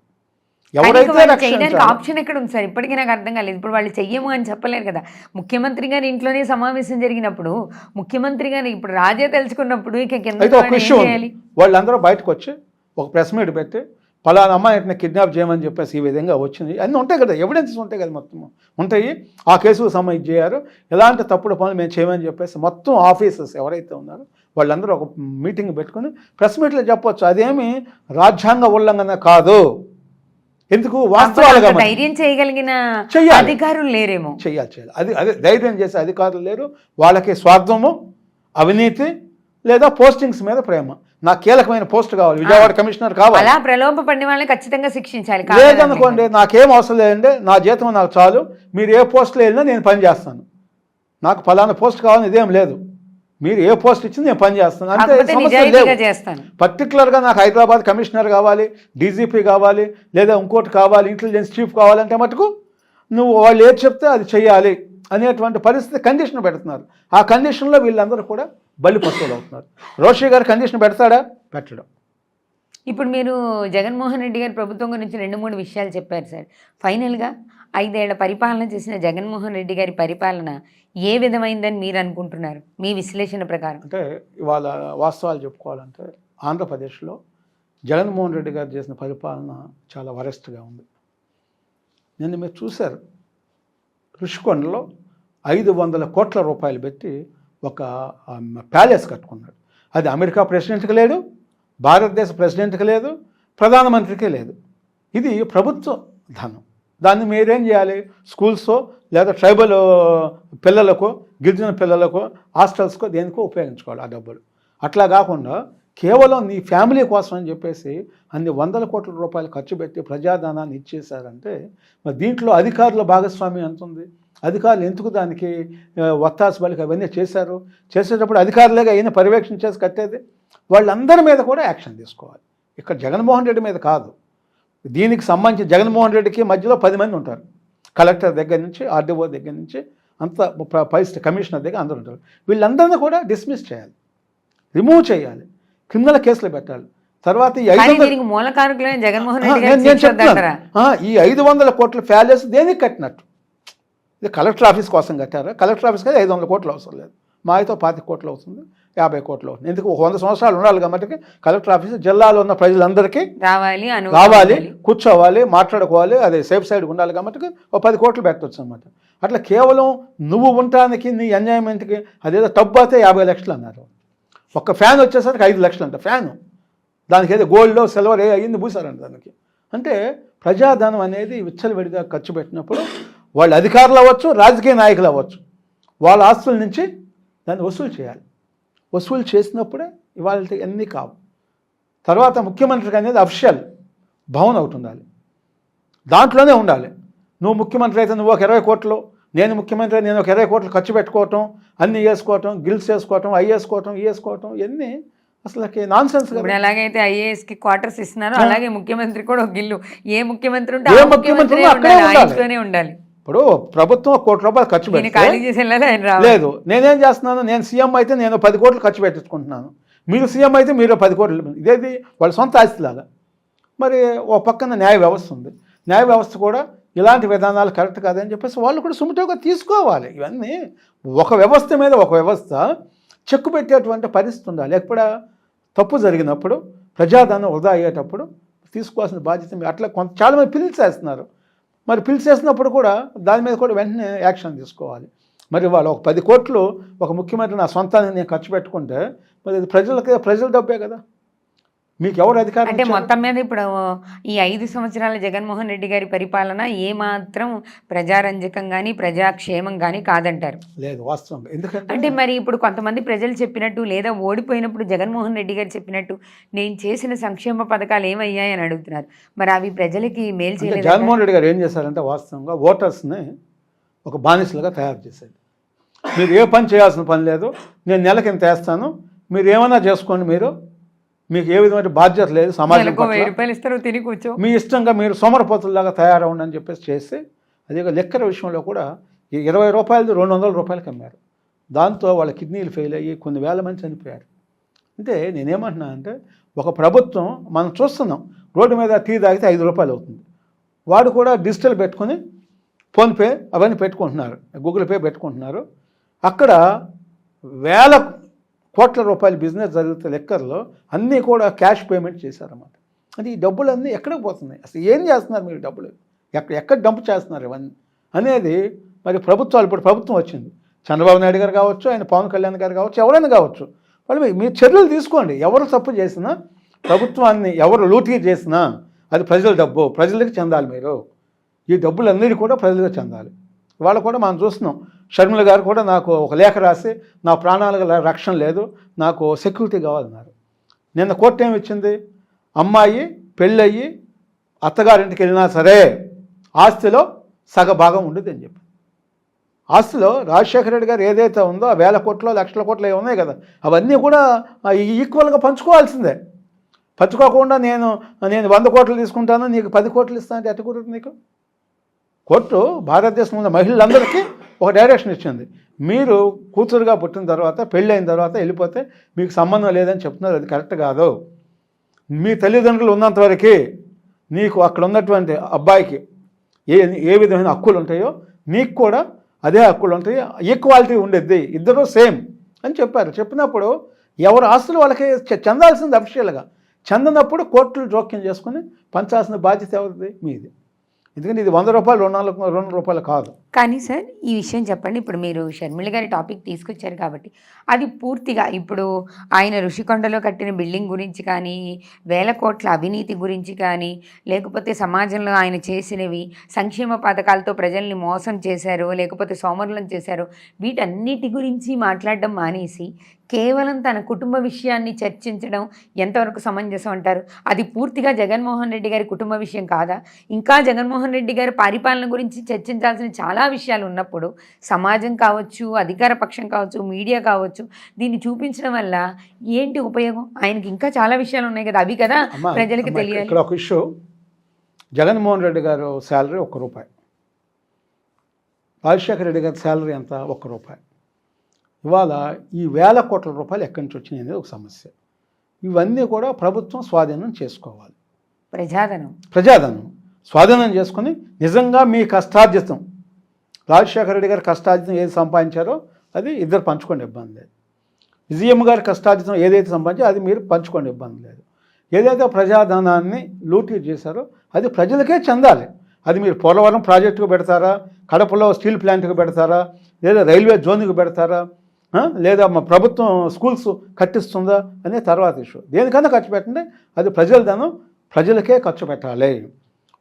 Speaker 1: చేయడానికి ఆప్షన్ ఎక్కడ ఉంది సార్? ఇప్పటికీ నాకు అర్థం కాలేదు. ఇప్పుడు వాళ్ళు చెయ్యము అని చెప్పలేరు కదా. ముఖ్యమంత్రి గారి ఇంట్లోనే సమావేశం జరిగినప్పుడు, ముఖ్యమంత్రి గారు ఇప్పుడు రాజే తెలుసుకున్నప్పుడు ఇక
Speaker 2: వాళ్ళందరూ బయటకు వచ్చి ఒక ప్రెస్ మీట్ పెట్టి పలానా అమ్మాయిని కిడ్నాప్ చేయమని చెప్పేసి ఈ విధంగా వచ్చింది అన్నీ ఉంటాయి కదా, ఎవిడెన్సెస్ ఉంటాయి కదా, మొత్తం ఉంటాయి. ఆ కేసుకు సంబంధించి చేయారు, ఎలాంటి తప్పుడు పనులు మేము చేయమని చెప్పేసి మొత్తం ఆఫీసర్స్ ఎవరైతే ఉన్నారో వాళ్ళందరూ ఒక మీటింగ్ పెట్టుకుని ప్రెస్ మీట్లో చెప్పొచ్చు. అదేమి రాజ్యాంగ ఉల్లంఘన కాదు. ఎందుకు? వాస్తవాలుగా
Speaker 1: ధైర్యం చేయగలిగిన అధికారులు లేరేమో.
Speaker 2: చేయాలి. అదే ధైర్యం చేసే అధికారులు లేరు. వాళ్ళకి స్వార్థము, అవినీతి లేదా పోస్టింగ్స్ మీద ప్రేమ. నాకు కీలకమైన పోస్ట్ కావాలి, విజయవాడ కమిషనర్ కావాలి,
Speaker 1: అలా ప్రలోభపడిన వాళ్ళని ఖచ్చితంగా శిక్షించాలి.
Speaker 2: లేదనుకోండి, నాకేం అవసరం లేదండి, నా జీతం నాకు చాలు, మీరు ఏ పోస్టులో వెళ్ళినా నేను పని చేస్తాను, నాకు ఫలానా పోస్ట్ కావాలని ఇదేం లేదు. మీరు ఏ పోస్ట్ ఇచ్చింది నేను పని చేస్తాను అంటే
Speaker 1: కాకపోతే
Speaker 2: సమస్యలు
Speaker 1: నిజాయితీగా
Speaker 2: లేవు.
Speaker 1: చేస్తాను.
Speaker 2: పర్టికులర్గా నాకు హైదరాబాద్ కమిషనర్ కావాలి, డీజీపీ కావాలి, లేదా ఇంకోటి కావాలి, ఇంటెలిజెన్స్ చీఫ్ కావాలంటే మటుకు నువ్వు వాళ్ళు ఏది చెప్తే అది చేయాలి అనేటువంటి పరిస్థితి కండిషన్ పెడుతున్నారు. ఆ కండిషన్లో వీళ్ళందరూ కూడా బలి పశువులు అవుతున్నారు. రోషి గారు కండిషన్ పెడతాడా? పెట్టడం.
Speaker 1: ఇప్పుడు మీరు జగన్మోహన్ రెడ్డి గారి ప్రభుత్వం గురించి 2-3 విషయాలు చెప్పారు సార్. ఫైనల్గా 5 ఏళ్ల పరిపాలన చేసిన జగన్మోహన్ రెడ్డి గారి పరిపాలన ఏ విధమైందని మీరు అనుకుంటున్నారు మీ విశ్లేషణ ప్రకారం?
Speaker 2: అంటే ఇవాళ వాస్తవాలు చెప్పుకోవాలంటే ఆంధ్రప్రదేశ్లో జగన్మోహన్ రెడ్డి గారు చేసిన పరిపాలన చాలా వరెస్ట్గా ఉంది. నిన్న మీరు చూశారు, రుషికొండలో 500 కోట్ల రూపాయలు పెట్టి ఒక ప్యాలెస్ కట్టుకున్నాడు. అది అమెరికా ప్రెసిడెంట్కి లేదు, భారతదేశ ప్రెసిడెంట్కి లేదు, ప్రధానమంత్రికి లేదు. ఇది ప్రభుత్వ ధనం. దాన్ని మీరేం చేయాలి? స్కూల్సో లేదా ట్రైబల్ పిల్లలకో, గిరిజన పిల్లలకో, హాస్టల్స్కో దేనికో ఉపయోగించుకోవాలి ఆ డబ్బులు. అట్లా కాకుండా కేవలం నీ ఫ్యామిలీ కోసం అని చెప్పేసి అన్ని 100 కోట్ల రూపాయలు ఖర్చు పెట్టి ప్రజాధనాన్ని ఇచ్చేశారంటే మరి దీంట్లో అధికారుల భాగస్వామ్యం ఎంత ఉంది? అధికారులు ఎందుకు దానికి వత్తాసు బలికి అవన్నీ చేశారు? చేసేటప్పుడు అధికారులుగా అయినా పర్యవేక్షణ చేసి కట్టేది. వాళ్ళందరి మీద కూడా యాక్షన్ తీసుకోవాలి. ఇక్కడ జగన్మోహన్ రెడ్డి మీద కాదు. దీనికి సంబంధించి జగన్మోహన్ రెడ్డికి మధ్యలో 10 మంది ఉంటారు. కలెక్టర్ దగ్గర నుంచి, ఆర్డీఓ దగ్గర నుంచి, అంత పై కమిషనర్ దగ్గర అందరూ ఉంటారు. వీళ్ళందరినీ కూడా డిస్మిస్ చేయాలి, రిమూవ్ చేయాలి, క్రిమినల్ కేసులు పెట్టాలి. తర్వాత ఈ 500
Speaker 1: మూల కారకులైన జగన్మోహన్ రెడ్డి
Speaker 2: నేను
Speaker 1: గారు
Speaker 2: చెప్తాను, ఈ 500 కోట్ల ప్యాలెస్ దేనికి కట్టినట్టు? ఇది కలెక్టర్ ఆఫీస్ కోసం కట్టారా? కలెక్టర్ ఆఫీస్కి 500 కోట్లు అవసరం లేదు. మా అయితే 25 కోట్లు అవుతుంది, 50 కోట్లు అవుతుంది. ఎందుకు? 100 సంవత్సరాలు ఉండాలి కాబట్టి కలెక్టర్ ఆఫీస్ జిల్లాలో ఉన్న ప్రజలందరికీ రావాలి, కూర్చోవాలి, మాట్లాడుకోవాలి, అదే సేఫ్ సైడ్ ఉండాలి కాబట్టి 10 కోట్లు పెట్టవచ్చు అన్నమాట. అట్లా కేవలం నువ్వు ఉండటానికి, నీ ఎంజాయ్మెంట్కి అదేదో టబ్బు అయితే 50 లక్షలు అన్నారు. ఒక్క ఫ్యాన్ వచ్చేసరికి 5 లక్షలు అంట ఫ్యాను. దానికి ఏదో గోల్డ్ సిల్వర్ అయ్యింది పూసారంట దానికి. అంటే ప్రజాధనం అనేది విచ్చలవిడిగా ఖర్చు పెట్టినప్పుడు వాళ్ళు అధికారులు అవ్వచ్చు, రాజకీయ నాయకులు అవ్వచ్చు, వాళ్ళ ఆస్తుల నుంచి దాన్ని వసూలు చేయాలి. వసూలు చేసినప్పుడే ఇవాళ అన్నీ కావు. తర్వాత ముఖ్యమంత్రికి అనేది అఫిషియల్ భవన్ ఒకటి ఉండాలి, దాంట్లోనే ఉండాలి. నువ్వు ముఖ్యమంత్రి అయితే నువ్వు ఒక 20 కోట్లు, నేను ముఖ్యమంత్రి నేను ఒక 20 కోట్లు ఖర్చు పెట్టుకోవటం, అన్నీ వేసుకోవటం, గిల్స్ వేసుకోవటం, అవి వేసుకోవటం, ఈ వేసుకోవటం, ఇవన్నీ అసలు నాన్ సెన్స్.
Speaker 1: ఇప్పుడు ఎలాగైతే ఐఏఎస్కి క్వార్టర్స్ ఇస్తున్నారో అలాగే ముఖ్యమంత్రి కూడా ఒక గిల్లు. ఏ ముఖ్యమంత్రి ఉంటే
Speaker 2: ఏ ముఖ్యమంత్రి అక్కడే
Speaker 1: ఉండాలి.
Speaker 2: ఇప్పుడు ప్రభుత్వం 1 కోటి రూపాయలు ఖర్చు పెట్టి లేదు, నేనేం చేస్తున్నాను? నేను సీఎం అయితే నేను 10 కోట్లు ఖర్చు పెట్టించుకుంటున్నాను, మీరు సీఎం అయితే మీరు 10 కోట్లు. ఇదేది వాళ్ళ సొంత ఆస్తిలాగా. మరి ఓ పక్కన న్యాయ వ్యవస్థ ఉంది, న్యాయ వ్యవస్థ కూడా ఇలాంటి విధానాలు కరెక్ట్ కాదని చెప్పేసి వాళ్ళు కూడా సుమటోగా తీసుకోవాలి. ఇవన్నీ ఒక వ్యవస్థ మీద ఒక వ్యవస్థ చెక్కు పెట్టేటువంటి పరిస్థితి ఉండాలి. ఎక్కడ తప్పు జరిగినప్పుడు, ప్రజాధనం వృధా అయ్యేటప్పుడు తీసుకోవాల్సిన బాధ్యత అట్లా చాలామంది పిలిచేస్తున్నారు. మరి పిలిచేసినప్పుడు కూడా దాని మీద కూడా వెంటనే యాక్షన్ తీసుకోవాలి. మరి వాళ్ళు ఒక 10 కోట్లు ఒక ముఖ్యమంత్రి నా సొంతాన్ని నేను ఖర్చు పెట్టుకుంటే మరి అది ప్రజల డబ్బే కదా. మీకు ఎవరు అధికారం?
Speaker 1: అంటే మొత్తం మీద ఇప్పుడు ఈ 5 సంవత్సరాల జగన్మోహన్ రెడ్డి గారి పరిపాలన ఏమాత్రం ప్రజారంజకం కానీ ప్రజాక్షేమం కానీ కాదంటారు?
Speaker 2: లేదు, వాస్తవం. ఎందుకంటే
Speaker 1: అంటే మరి ఇప్పుడు కొంతమంది ప్రజలు చెప్పినట్టు లేదా ఓడిపోయినప్పుడు జగన్మోహన్ రెడ్డి గారు చెప్పినట్టు నేను చేసిన సంక్షేమ పథకాలు ఏమయ్యాయి అని అడుగుతున్నారు. మరి అవి ప్రజలకి మేలు చేయలేదు.
Speaker 2: జగన్మోహన్ రెడ్డి గారు ఏం చేశారంటే వాస్తవంగా ఓటర్స్ని ఒక బానిసలుగా తయారు చేశారు. మీరు ఏ పని చేయాల్సిన పని లేదు, నేను నెలకి ఇంత వేస్తాను, మీరు ఏమైనా చేసుకోండి, మీకు ఏ విధమైన బాధ్యత లేదు, సమాజం మీ ఇష్టంగా మీరు సోమరపోతుల్లాగా తయారవ్వండి అని చెప్పేసి చేసి అదే లెక్కల విషయంలో కూడా 20 రూపాయలు 200 రూపాయలకి అమ్మారు. దాంతో వాళ్ళ కిడ్నీలు ఫెయిల్ అయ్యి కొన్ని వేల మంది చనిపోయారు. అంటే నేనేమంటున్నా అంటే ఒక ప్రభుత్వం మనం చూస్తున్నాం, రోడ్డు మీద టీ తాగితే 5 రూపాయలు అవుతుంది, వాడు కూడా డిజిటల్ పెట్టుకుని ఫోన్పే అవన్నీ పెట్టుకుంటున్నారు, గూగుల్ పే పెట్టుకుంటున్నారు. అక్కడ వేల కోట్ల రూపాయల బిజినెస్ జరిగితే లెక్కర్లో అన్నీ కూడా క్యాష్ పేమెంట్ చేశారన్నమాట. అంటే ఈ డబ్బులన్నీ ఎక్కడికి పోతున్నాయి? అసలు ఏం చేస్తున్నారు మీరు? డబ్బులు ఎక్కడ డంప్ చేస్తున్నారు ఇవన్నీ అనేది మరి ప్రభుత్వాలు. ఇప్పుడు ప్రభుత్వం వచ్చింది, చంద్రబాబు నాయుడు గారు కావచ్చు, ఆయన పవన్ కళ్యాణ్ గారు కావచ్చు, ఎవరైనా కావచ్చు, వాళ్ళు మీరు చర్యలు తీసుకోండి. ఎవరు తప్పు చేసినా, ప్రభుత్వాన్ని ఎవరు లూటీ చేసినా అది ప్రజల డబ్బు, ప్రజలకి చెందాలి. మీరు ఈ డబ్బులన్నీ కూడా ప్రజలకు చెందాలి. వాళ్ళు కూడా మనం చూస్తున్నాం, షర్మిల గారు కూడా నాకు ఒక లేఖ రాసి నా ప్రాణాలకు రక్షణ లేదు, నాకు సెక్యూరిటీ కావాలన్నారు. నిన్న కోర్టు ఏమి ఇచ్చింది? అమ్మాయి పెళ్ళయ్యి అత్తగారింటికి వెళ్ళినా సరే ఆస్తిలో సగభాగం ఉండదు అని చెప్పి. ఆస్తిలో రాజశేఖర రెడ్డి గారు ఏదైతే ఉందో ఆ 1000 కోట్లు 1,00,000 కోట్లు ఏమి ఉన్నాయి కదా, అవన్నీ కూడా ఈక్వల్గా పంచుకోవాల్సిందే. పంచుకోకుండా నేను 100 కోట్లు తీసుకుంటాను, నీకు 10 కోట్లు ఇస్తాను అంటే ఎట్ట కుదురుతుంది నీకు? కోర్టు భారతదేశంలో ఉన్న మహిళలందరికీ ఒక డైరెక్షన్ ఇచ్చింది. మీరు కూతురుగా పుట్టిన తర్వాత, పెళ్ళి అయిన తర్వాత వెళ్ళిపోతే మీకు సంబంధం లేదని చెప్తున్నారు. అది కరెక్ట్ కాదు. మీ తల్లిదండ్రులు ఉన్నంతవరకు నీకు అక్కడ ఉన్నటువంటి అబ్బాయికి ఏ విధమైన హక్కులు ఉంటాయో నీకు కూడా అదే హక్కులు ఉంటాయి, ఈక్వాలిటీ ఉండేది, ఇద్దరు సేమ్ అని చెప్పారు. చెప్పినప్పుడు ఎవరు ఆస్తులు వాళ్ళకి చెందాల్సింది అఫీషియల్గా. చెందనప్పుడు కోర్టులు జోక్యం చేసుకుని పంచాల్సిన బాధ్యత ఎవరిది? మీది. ఎందుకంటే ఇది 100 రూపాయలు 200 రూపాయలు కాదు.
Speaker 1: కానీ సార్ ఈ విషయం చెప్పండి, ఇప్పుడు మీరు షర్మిల గారి టాపిక్ తీసుకొచ్చారు కాబట్టి అది పూర్తిగా ఇప్పుడు ఆయన ఋషికొండలో కట్టిన బిల్డింగ్ గురించి కానీ, 1000 కోట్ల అవినీతి గురించి కానీ, లేకపోతే సమాజంలో ఆయన చేసినవి సంక్షేమ పథకాలతో ప్రజల్ని మోసం చేశారు, లేకపోతే సోమరులను చేశారు, వీటన్నిటి గురించి మాట్లాడడం మానేసి కేవలం తన కుటుంబ విషయాన్ని చర్చించడం ఎంతవరకు సమంజసం అంటారు? అది పూర్తిగా జగన్మోహన్ రెడ్డి గారి కుటుంబ విషయం కాదా? ఇంకా జగన్మోహన్ రెడ్డి గారి పరిపాలన గురించి చర్చించాల్సిన చాలా విషయాలు ఉన్నప్పుడు సమాజం కావచ్చు, అధికార పక్షం కావచ్చు, మీడియా కావచ్చు, దీన్ని చూపించడం వల్ల ఏంటి ఉపయోగం? ఆయనకి ఇంకా చాలా విషయాలు ఉన్నాయి కదా, అవి కదా ప్రజలకి తెలియాలి.
Speaker 2: ఇక్కడ ఒక ఇష్యూ, జగన్మోహన్ రెడ్డి గారు శాలరీ ₹1, రాజశేఖర రెడ్డి గారి శాలరీ ఎంత? ₹1. ఇవాళ ఈ 1000 కోట్ల రూపాయలు ఎక్కడి నుంచి వచ్చినాయి అనేది ఒక సమస్య. ఇవన్నీ కూడా ప్రభుత్వం స్వాధీనం చేసుకోవాలి. ప్రజాధనం స్వాధీనం చేసుకుని నిజంగా మీ కష్టార్జితం, రాజశేఖర రెడ్డి గారు కష్టార్జితం ఏది సంపాదించారో అది ఇద్దరు పంచుకోండి, ఇబ్బంది లేదు. విజయమ్మ గారి కష్టార్జితం ఏదైతే సంపాదించారో అది మీరు పంచుకోండి, ఇబ్బంది లేదు. ఏదైతే ప్రజాధనాన్ని లూటీ చేశారో అది ప్రజలకే చెందాలి. అది మీరు పోలవరం ప్రాజెక్టుకు పెడతారా, కడపలో స్టీల్ ప్లాంట్కి పెడతారా, లేదా రైల్వే జోన్కి పెడతారా, లేదా మా ప్రభుత్వం స్కూల్స్ కట్టిస్తుందా అనే తర్వాత ఇష్యూ. దేనికన్నా ఖర్చు పెట్టండి, అది ప్రజల ధనం, ప్రజలకే ఖర్చు పెట్టాలి.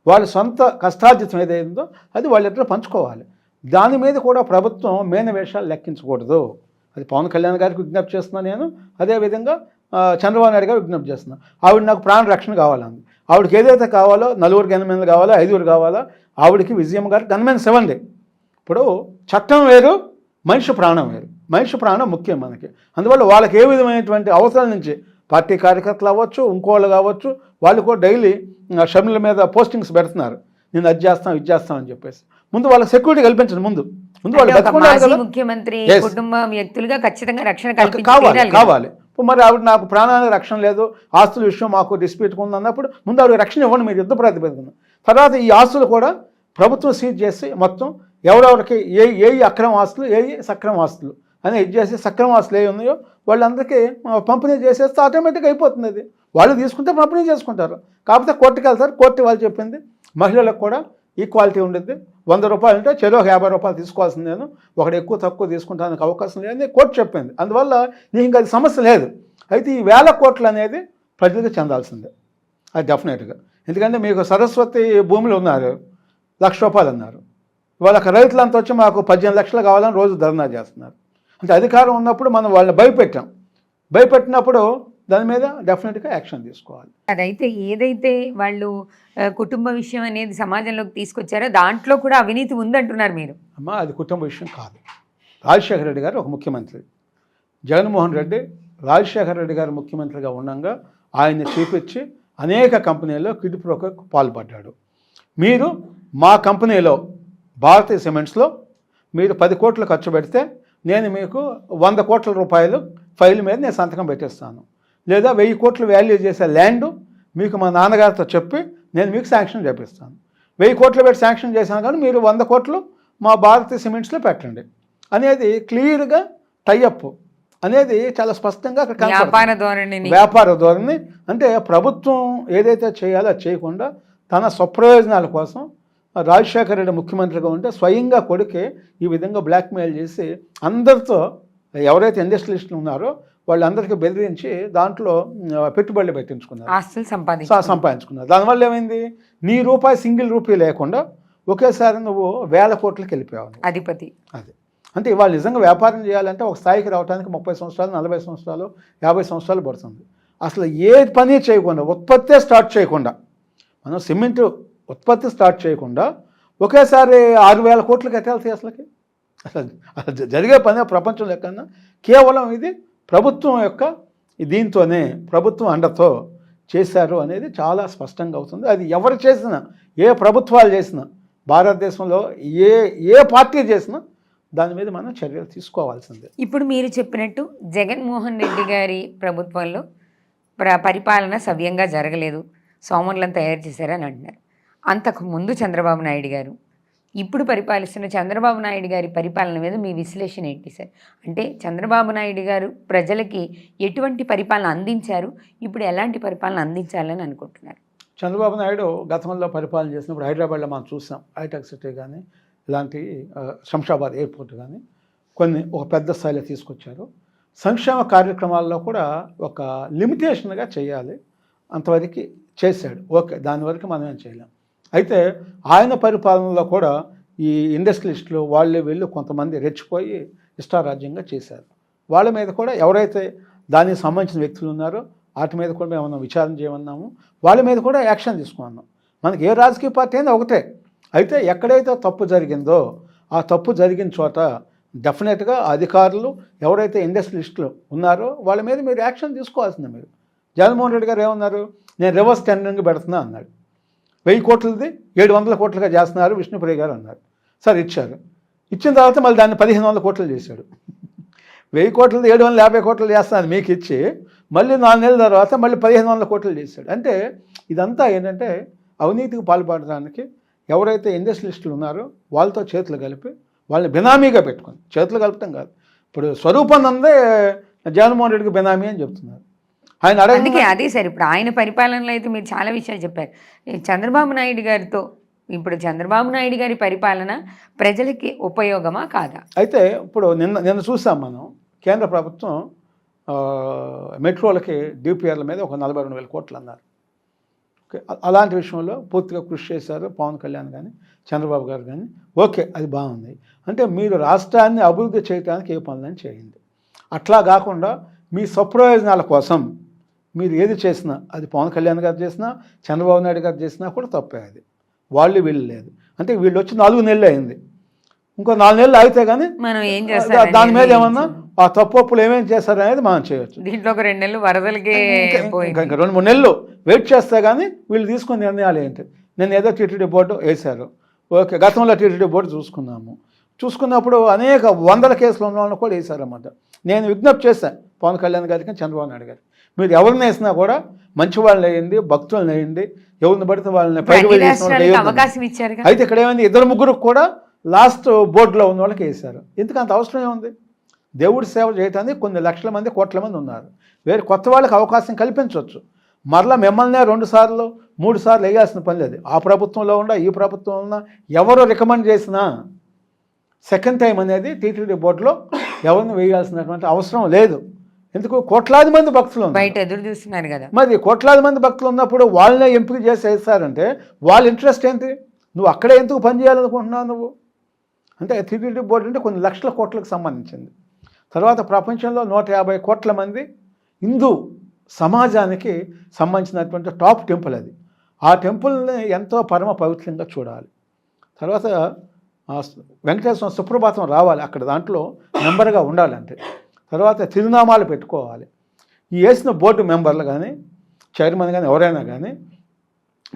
Speaker 2: వాళ్ళ సొంత కష్టార్జితం ఏదైందో అది వాళ్ళిద్దరూ పంచుకోవాలి. దాని మీద కూడా ప్రభుత్వం మేనవేషాలు లెక్కించకూడదు. అది పవన్ కళ్యాణ్ గారికి విజ్ఞప్తి చేస్తున్నాను నేను, అదేవిధంగా చంద్రబాబు నాయుడు గారు విజ్ఞప్తి చేస్తున్నాను. ఆవిడ నాకు ప్రాణ రక్షణ కావాలంది. ఆవిడకి ఏదైతే కావాలో 4 గన్మెన్లు కావాలా, 5 కావాలా, ఆవిడకి విజయమ్మ గారికి గన్మెన్స్ ఇవ్వండి. ఇప్పుడు చట్టం వేరు, మనిషి ప్రాణం వేరు. మనిషి ప్రాణం ముఖ్యం మనకి. అందువల్ల వాళ్ళకి ఏ విధమైనటువంటి అవసరాల నుంచి పార్టీ కార్యకర్తలు అవ్వచ్చు, ఇంకోళ్ళు కావచ్చు, వాళ్ళు కూడా డైలీ షర్మిల మీద పోస్టింగ్స్ పెడుతున్నారు, నేను అది చేస్తాం ఇది చేస్తాం అని చెప్పేసి. ముందు వాళ్ళకి సెక్యూరిటీ కల్పించండి. ముందు వాళ్ళు
Speaker 1: ముఖ్యమంత్రి కుటుంబ వ్యక్తులుగా ఖచ్చితంగా రక్షణ
Speaker 2: కావాలి. మరి ఆవిడ నాకు ప్రాణానికి రక్షణ లేదు, ఆస్తుల విషయం మాకు డిస్ప్యూట్ ఉంది అన్నప్పుడు ముందు ఆవిడ రక్షణ ఇవ్వండి మీరు, యుద్ధ ప్రాతిపదికన. తర్వాత ఈ ఆస్తులు కూడా ప్రభుత్వం సీజ్ చేసి మొత్తం ఎవరెవరికి ఏ అక్రమ ఆస్తులు, ఏ సక్రమ ఆస్తులు అని ఇది చేసి, సక్రమ ఆస్తులు ఏ ఉన్నాయో వాళ్ళందరికీ పంపిణీ చేసేస్తే ఆటోమేటిక్గా అయిపోతుంది. అది వాళ్ళు తీసుకుంటే పంపిణీ చేసుకుంటారు. కాకపోతే కోర్టుకి వెళ్తారు, కోర్టు వాళ్ళు చెప్పింది మహిళలకు కూడా ఈక్వాలిటీ ఉండేది. 100 రూపాయలు అంటే చెరో 50 రూపాయలు తీసుకోవాల్సింది, నేను ఒకటి ఎక్కువ తక్కువ తీసుకుంటానికి అవకాశం లేదని కోర్టు చెప్పింది. అందువల్ల నీకు ఇంకా అది సమస్య లేదు. అయితే ఈ 1000 కోట్లు అనేది ప్రజలకు చెందాల్సిందే, అది డెఫినెట్గా. ఎందుకంటే మీకు సరస్వతి భూములు ఉన్నారు, ₹1,00,000 అన్నారు. వాళ్ళకి రైతులంతా వచ్చి మాకు 18 లక్షలు కావాలని రోజు ధర్నా చేస్తున్నారు. అంటే అధికారం ఉన్నప్పుడు మనం వాళ్ళని భయపెట్టినప్పుడు దాని మీద డెఫినెట్గా యాక్షన్ తీసుకోవాలి.
Speaker 1: అదైతే ఏదైతే వాళ్ళు కుటుంబ విషయం అనేది సమాజంలోకి తీసుకొచ్చారో దాంట్లో కూడా అవినీతి ఉందంటున్నారు మీరు.
Speaker 2: అమ్మా అది కుటుంబ విషయం కాదు. రాజశేఖర రెడ్డి గారు ఒక ముఖ్యమంత్రి, జగన్మోహన్ రెడ్డి రాజశేఖర రెడ్డి గారు ముఖ్యమంత్రిగా ఉండగా ఆయన్ని చూపించి అనేక కంపెనీల్లో కిడ్ ప్రోకు పాల్పడ్డాడు. మీరు మా కంపెనీలో భారతీయ సిమెంట్స్లో మీరు 10 కోట్లు ఖర్చు పెడితే నేను మీకు 100 కోట్ల రూపాయలు ఫైల్ మీద నేను సంతకం పెట్టేస్తాను, లేదా 1000 కోట్లు వాల్యూ చేసే ల్యాండ్ మీకు మా నాన్నగారితో చెప్పి నేను మీకు శాంక్షన్ చేపిస్తాను. 1000 కోట్లు పెట్టి శాంక్షన్ చేశాను కానీ మీరు 100 కోట్లు మా భారతీయ సిమెంట్స్లో పెట్టండి అనేది క్లియర్గా టైఅప్ అనేది చాలా స్పష్టంగా వ్యాపార ధోరణి. అంటే ప్రభుత్వం ఏదైతే చేయాలో అది చేయకుండా తన స్వప్రయోజనాల కోసం రాజశేఖర రెడ్డి ముఖ్యమంత్రిగా ఉంటే స్వయంగా కొడుకే ఈ విధంగా బ్లాక్మెయిల్ చేసి అందరితో ఎవరైతే ఇండస్ట్రియలిస్టులు ఉన్నారో వాళ్ళందరికీ బెదిరించి దాంట్లో పెట్టుబడులు పెట్టించుకున్నారు,
Speaker 1: ఆస్తులు
Speaker 2: సంపాదించుకున్నారు. దానివల్ల ఏమైంది, నీ సింగిల్ రూపాయి లేకుండా ఒకేసారి నువ్వు 1000 కోట్లకి వెళ్ళిపోయావు
Speaker 1: అధిపతి.
Speaker 2: అది అంటే ఇవాళ నిజంగా వ్యాపారం చేయాలంటే ఒక స్థాయికి రావడానికి 30 సంవత్సరాలు 40 సంవత్సరాలు 50 సంవత్సరాలు పడుతుంది. అసలు ఏ పని చేయకుండా, ఉత్పత్తే స్టార్ట్ చేయకుండా, మనం సిమెంట్ ఉత్పత్తి స్టార్ట్ చేయకుండా ఒకేసారి 6,000 కోట్లు కట్టాల్సి అసలుకి అసలు జరిగే పని ప్రపంచంలో ఎక్కడన్నా కేవలం ఇది ప్రభుత్వం యొక్క దీంతోనే ప్రభుత్వం అండతో చేశారు అనేది చాలా స్పష్టంగా అవుతుంది. అది ఎవరు చేసినా, ఏ ప్రభుత్వాలు చేసినా, భారతదేశంలో ఏ పార్టీ చేసినా దాని మీద మనం చర్యలు తీసుకోవాల్సిందే.
Speaker 1: ఇప్పుడు మీరు చెప్పినట్టు జగన్మోహన్ రెడ్డి గారి ప్రభుత్వంలో పరిపాలన సవ్యంగా జరగలేదు, సోమరులను తయారు చేశారని అంటున్నారు. అంతకు ముందు చంద్రబాబు నాయుడు గారు, ఇప్పుడు పరిపాలిస్తున్న చంద్రబాబు నాయుడు గారి పరిపాలన మీద మీ విశ్లేషణ ఏంటి సార్? అంటే చంద్రబాబు నాయుడు గారు ప్రజలకి ఎటువంటి పరిపాలన అందించారు, ఇప్పుడు ఎలాంటి పరిపాలన అందించాలని అనుకుంటున్నారు?
Speaker 2: చంద్రబాబు నాయుడు గతంలో పరిపాలన చేసినప్పుడు హైదరాబాద్లో మనం చూసాం, హైటెక్ సిటీ కానీ ఇలాంటి శంషాబాద్ ఎయిర్పోర్ట్ కానీ కొన్ని ఒక పెద్ద స్థాయిలో తీసుకొచ్చారు. సంక్షేమ కార్యక్రమాల్లో కూడా ఒక లిమిటేషన్గా చేయాలి, అంతవరకు చేశాడు. ఓకే, దాని వరకు మనం ఏం చేయలేం. అయితే ఆయన పరిపాలనలో కూడా ఈ ఇండస్ట్రియలిస్టులు వీళ్ళు కొంతమంది రెచ్చిపోయి ఇష్టారాజ్యంగా చేశారు. వాళ్ళ మీద కూడా ఎవరైతే దానికి సంబంధించిన వ్యక్తులు ఉన్నారో వాటి మీద కూడా మేము విచారణ చేయమన్నాము, వాళ్ళ మీద కూడా యాక్షన్ తీసుకున్నాం. మనకి ఏ రాజకీయ పార్టీ అయినా ఒకటే. అయితే ఎక్కడైతే తప్పు జరిగిందో ఆ తప్పు జరిగిన చోట డెఫినెట్గా అధికారులు ఎవరైతే ఇండస్ట్రియలిస్టులు ఉన్నారో వాళ్ళ మీద మీరు యాక్షన్ తీసుకోవాల్సిందే. మీరు జగన్మోహన్ రెడ్డి గారు ఏమన్నారు, నేను రివర్స్ టెండరింగ్ పెడుతున్నా అన్నాడు. 1000 కోట్లది 700 కోట్లుగా చేస్తున్నారు విష్ణుప్రియ గారు అన్నారు. సరే ఇచ్చారు. ఇచ్చిన తర్వాత మళ్ళీ దాన్ని 1500 కోట్లు చేశాడు. 1000 కోట్లది 750 కోట్లు చేస్తున్నారు మీకు ఇచ్చి, మళ్ళీ 4 నెలల తర్వాత మళ్ళీ 1500 కోట్లు చేశాడు. అంటే ఇదంతా ఏంటంటే అవినీతికి పాల్పడడానికి ఎవరైతే ఇండస్ట్రియలిస్టులు ఉన్నారో వాళ్ళతో చేతులు కలిపి వాళ్ళని బినామీగా పెట్టుకొని, చేతులు కలపటం కాదు, ఇప్పుడు స్వరూపానందే జగన్మోహన్ రెడ్డికి బినామీ అని చెప్తున్నారు. ఆయన
Speaker 1: అందుకే అదే సార్, ఇప్పుడు ఆయన పరిపాలనలో అయితే మీరు చాలా విషయాలు చెప్పారు. చంద్రబాబు నాయుడు గారితో ఇప్పుడు చంద్రబాబు నాయుడు గారి పరిపాలన ప్రజలకి ఉపయోగమా కాదా?
Speaker 2: అయితే ఇప్పుడు నిన్న చూసాం మనం, కేంద్ర ప్రభుత్వం మెట్రోలకి డిపిఆర్ల మీద ఒక 42,000 కోట్లు అన్నారు. ఓకే, అలాంటి విషయంలో పూర్తిగా కృషి చేశారు పవన్ కళ్యాణ్ కానీ చంద్రబాబు గారు కానీ. ఓకే, అది బాగుంది. అంటే మీరు రాష్ట్రాన్ని అభివృద్ధి చేయడానికి ఏ పనులని చేయండి. అట్లా కాకుండా మీ స్వప్రయోజనాల కోసం మీరు ఏది చేసినా, అది పవన్ కళ్యాణ్ గారు చేసినా చంద్రబాబు నాయుడు గారు చేసినా కూడా తప్పే. అది వీళ్ళు లేదు. అంటే వీళ్ళు వచ్చి 4 నెలలు అయింది, ఇంకో 4 నెలలు అయితే కానీ
Speaker 1: మనం ఏం చేస్తాం,
Speaker 2: దాని మీద ఏమన్నా ఆ తప్పులు ఏమేమి చేస్తారు అనేది మనం చేయొచ్చు.
Speaker 1: దీంట్లో ఒక 2 నెలలు వరదలకి
Speaker 2: ఇంకా 2-3 నెలలు వెయిట్ చేస్తే కానీ వీళ్ళు తీసుకునే నిర్ణయాలు ఏంటి. నేను ఏదో టీటీడీ బోర్డు వేశారు. ఓకే, గతంలో టీటీడీ బోర్డు చూసుకున్నప్పుడు అనేక 100 కేసులు ఉన్న వాళ్ళని కూడా వేశారన్నమాట. నేను విజ్ఞప్తి చేశాను పవన్ కళ్యాణ్ గారికి చంద్రబాబు నాయుడు గారికి, మీరు ఎవరిని వేసినా కూడా మంచి వాళ్ళని వేయండి, భక్తులను వేయండి, ఎవరిని పడితే వాళ్ళని
Speaker 1: అవకాశం ఇచ్చారు.
Speaker 2: అయితే ఇక్కడ ఏమైంది, 2-3 కూడా లాస్ట్ బోర్డులో ఉన్న వాళ్ళకి వేశారు. ఎందుకంత అవసరం ఏముంది? దేవుడి సేవ చేయడానికి కొన్ని లక్షల మంది, కోట్ల మంది ఉన్నారు. వేరే కొత్త వాళ్ళకి అవకాశం కల్పించవచ్చు. మరలా మిమ్మల్నే 2 సార్లు 3 సార్లు వేయాల్సిన పని లేదు. ఆ ప్రభుత్వంలో ఉన్న ఈ ప్రభుత్వంలో ఉన్న ఎవరు రికమెండ్ చేసినా సెకండ్ టైం అనేది టీటీడీ బోర్డులో ఎవరిని వేయాల్సినటువంటి అవసరం లేదు. ఎందుకు? కోట్లాది మంది భక్తులు
Speaker 1: బయట ఎదురు చూస్తున్నారు కదా.
Speaker 2: మరి కోట్లాది మంది భక్తులు ఉన్నప్పుడు వాళ్ళనే ఎంపిక చేసి వేస్తారంటే వాళ్ళ ఇంట్రెస్ట్ ఏంటి? నువ్వు అక్కడే ఎందుకు పని చేయాలనుకుంటున్నావు నువ్వు? అంటే టీటీడీ బోర్డు అంటే కొన్ని లక్షల కోట్లకు సంబంధించింది. తర్వాత ప్రపంచంలో 150 కోట్ల మంది హిందూ సమాజానికి సంబంధించినటువంటి టాప్ టెంపుల్ అది. ఆ టెంపుల్ని ఎంతో పరమ పవిత్రంగా చూడాలి. తర్వాత వెంకటేశ్వర సుప్రభాతం రావాలి, అక్కడ దాంట్లో మెంబర్గా ఉండాలంటే. తర్వాత తిరునామాలు పెట్టుకోవాలి. ఈ వేసిన బోర్డు మెంబర్లు కానీ చైర్మన్ కానీ ఎవరైనా కానీ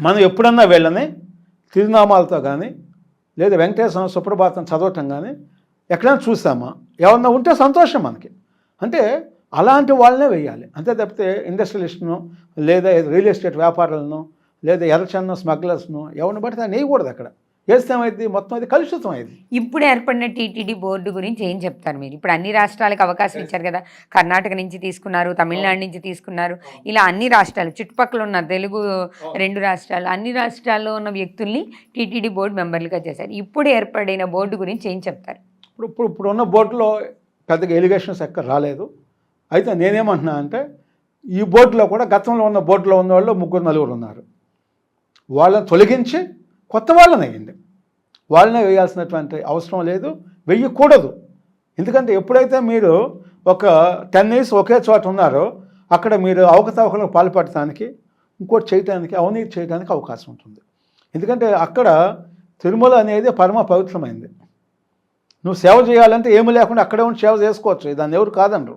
Speaker 2: మనం ఎప్పుడన్నా వెళ్ళని తిరునామాలతో కానీ లేదా వెంకటేశ్వర సుప్రభాతం చదవటం కానీ ఎక్కడైనా చూసామా? ఎవరన్నా ఉంటే సంతోషం మనకి. అంటే అలాంటి వాళ్ళనే వేయాలి. అంతే తప్పితే ఇండస్ట్రియలిస్ట్ను లేదా రియల్ ఎస్టేట్ వ్యాపారులను లేదా ఎర్రచందనం స్మగ్లర్స్ను ఎవరిని బట్టి దాన్ని వేయకూడదు. అక్కడ వేస్తే ఏమైంది? మొత్తం అది కలుషితం అయింది.
Speaker 1: ఇప్పుడు ఏర్పడిన టీటీడీ బోర్డు గురించి ఏం చెప్తారు మీరు? ఇప్పుడు అన్ని రాష్ట్రాలకు అవకాశం ఇచ్చారు కదా, కర్ణాటక నుంచి తీసుకున్నారు, తమిళనాడు నుంచి తీసుకున్నారు, ఇలా అన్ని రాష్ట్రాలు చుట్టుపక్కల ఉన్న తెలుగు 2 రాష్ట్రాలు అన్ని రాష్ట్రాల్లో ఉన్న వ్యక్తుల్ని టీటీడీ బోర్డు మెంబర్లుగా చేశారు. ఇప్పుడు ఏర్పడిన బోర్డు గురించి ఏం చెప్తారు?
Speaker 2: ఇప్పుడు ఉన్న బోర్డులో పెద్దగా ఎలిగేషన్స్ ఎక్కడ రాలేదు. అయితే నేనేమంటున్నా అంటే ఈ బోర్డులో కూడా గతంలో ఉన్న బోర్డులో ఉన్న వాళ్ళు 3-4 ఉన్నారు. వాళ్ళని తొలగించి కొత్త వాళ్ళని వేయండి. వాళ్ళనే వేయాల్సినటువంటి అవసరం లేదు, వేయకూడదు. ఎందుకంటే ఎప్పుడైతే మీరు ఒక 10 years ఒకే చోట ఉన్నారో అక్కడ మీరు అవకతవకలకు పాల్పడటానికి, ఇంకోటి చేయడానికి, అవినీతి చేయడానికి అవకాశం ఉంటుంది. ఎందుకంటే అక్కడ తిరుమల అనేది పరమ పవిత్రమైంది. నువ్వు సేవ చేయాలంటే ఏమి లేకుండా అక్కడే ఉండి సేవ చేసుకోవచ్చు, దాన్ని ఎవరు కాదనరు.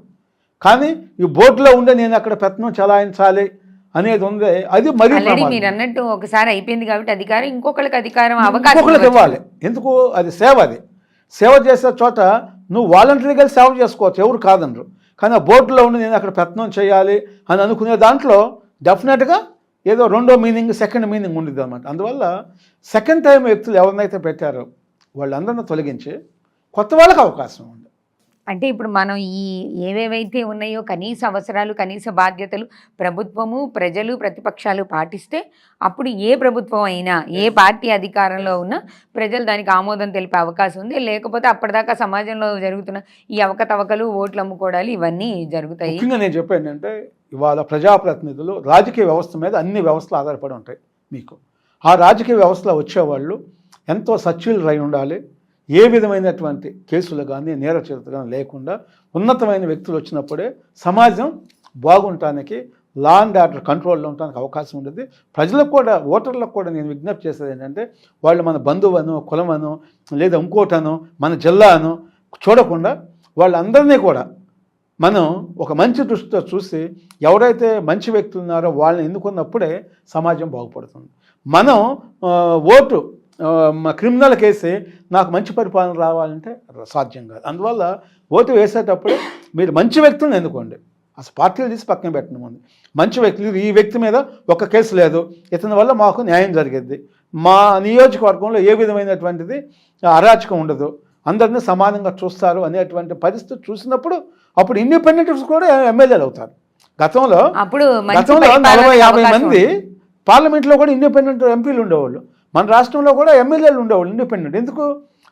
Speaker 2: కానీ ఈ బోర్డులో ఉండే నేను అక్కడ పెత్తనం చలాయించాలి అనేది ఉంది, అది మరీ
Speaker 1: ఆల్రెడీ మీరు అన్నట్టు ఒకసారి అయిపోయింది కాబట్టి అధికారం ఇంకొకరికి అధికారం అవకాశం
Speaker 2: ఇంకొకరికి ఇవ్వాలి. ఎందుకు? అది సేవ. అది సేవ చేసే చోట నువ్వు వాలంటరీగా సేవ చేసుకోవచ్చు, ఎవరు కాదనరు. కానీ ఆ బోర్డులో ఉండి నేను అక్కడ పెత్తనం చేయాలి అని అనుకునే దాంట్లో డెఫినెట్గా ఏదో రెండో మీనింగ్, సెకండ్ మీనింగ్ ఉండేది అనమాట. అందువల్ల సెకండ్ టైం వ్యక్తులు ఎవరినైతే పెట్టారో వాళ్ళందరినీ తొలగించి కొత్త వాళ్ళకి అవకాశం ఉంది.
Speaker 1: అంటే ఇప్పుడు మనం ఈ ఏవేవైతే ఉన్నాయో కనీస అవసరాలు, కనీస బాధ్యతలు ప్రభుత్వము, ప్రజలు, ప్రతిపక్షాలు పాటిస్తే అప్పుడు ఏ ప్రభుత్వం అయినా, ఏ పార్టీ అధికారంలో ఉన్నా ప్రజలు దానికి ఆమోదం తెలిపే అవకాశం ఉంది. లేకపోతే అప్పటిదాకా సమాజంలో జరుగుతున్న ఈ అవకతవకలు, ఓట్లు అమ్ముకోవడాలు ఇవన్నీ జరుగుతాయి.
Speaker 2: ముఖ్యంగా నేను చెప్పేది అంటే ఇవాళ ప్రజాప్రతినిధులు రాజకీయ వ్యవస్థ మీద అన్ని వ్యవస్థలు ఆధారపడి ఉంటాయి. మీకు ఆ రాజకీయ వ్యవస్థలో వచ్చేవాళ్ళు ఎంతో సచ్యులు అయి ఉండాలి. ఏ విధమైనటువంటి కేసులు కానీ నేర చరిత్ర కానీ లేకుండా ఉన్నతమైన వ్యక్తులు వచ్చినప్పుడే సమాజం బాగుండటానికి, లా అండ్ ఆర్డర్ కంట్రోల్లో ఉండడానికి అవకాశం ఉంటుంది. ప్రజలకు కూడా, ఓటర్లకు కూడా నేను విజ్ఞప్తి చేసేది ఏంటంటే వాళ్ళు మన బంధువను, కులమను, లేదా ఇంకోటను, మన జిల్లాను చూడకుండా వాళ్ళందరినీ కూడా మనం ఒక మంచి దృష్టితో చూసి ఎవరైతే మంచి వ్యక్తులు ఉన్నారో వాళ్ళని ఎన్నుకున్నప్పుడే సమాజం బాగుపడుతుంది. మనం ఓటు క్రిమినల్ కేసు నాకు మంచి పరిపాలన రావాలంటే సాధ్యం కాదు. అందువల్ల ఓటు వేసేటప్పుడు మీరు మంచి వ్యక్తులను ఎన్నుకోండి. అసలు పార్టీలు తీసి పక్కన పెట్టడం ఉంది. మంచి వ్యక్తులు, ఈ వ్యక్తి మీద ఒక కేసు లేదు, ఇతని వల్ల మాకు న్యాయం జరిగిద్ది, మా నియోజకవర్గంలో ఏ విధమైనటువంటిది అరాచకం ఉండదు, అందరినీ సమానంగా చూస్తారు అనేటువంటి పరిస్థితి చూసినప్పుడు అప్పుడు ఇండిపెండెంట్స్ కూడా ఎమ్మెల్యేలు అవుతారు. గతంలో 40-50 మంది పార్లమెంట్లో కూడా ఇండిపెండెంట్ ఎంపీలు ఉండేవాళ్ళు. మన రాష్ట్రంలో కూడా ఎమ్మెల్యేలు ఉండేవాళ్ళు ఇండిపెండెంట్. ఎందుకు?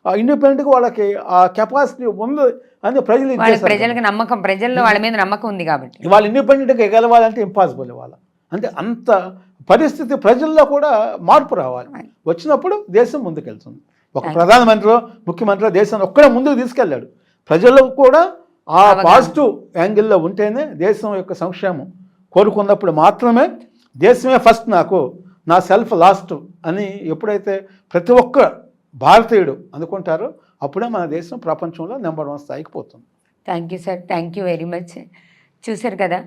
Speaker 2: ఇండిపెండెంట్గా వాళ్ళకి ఆ కెపాసిటీ ఉంది అని
Speaker 1: ప్రజలకు నమ్మకం, ప్రజల్లో వాళ్ళ మీద నమ్మకం ఉంది కాబట్టి
Speaker 2: వాళ్ళు ఇండిపెండెంట్గా గెలవాలంటే ఇంపాసిబుల్. వాళ్ళ అంటే అంత పరిస్థితి ప్రజల్లో కూడా మార్పు రావాలి. వచ్చినప్పుడు దేశం ముందుకెళ్తుంది. ఒక ప్రధానమంత్రి, ముఖ్యమంత్రి దేశాన్ని ఒక్కడే ముందుకు తీసుకెళ్ళాడు. ప్రజలకు కూడా ఆ పాజిటివ్ యాంగిల్లో ఉంటేనే దేశం యొక్క సంక్షేమం కోరుకున్నప్పుడు మాత్రమే దేశమే ఫస్ట్, నాకు నా సెల్ఫ్ లాస్ట్ అని ఎప్పుడైతే ప్రతి ఒక్క భారతీయుడు అనుకుంటారో అప్పుడే మన దేశం ప్రపంచంలో నెంబర్ 1 స్థాయికి పోతుంది.
Speaker 1: Thank you sir, thank you very much. చూశారు కదా,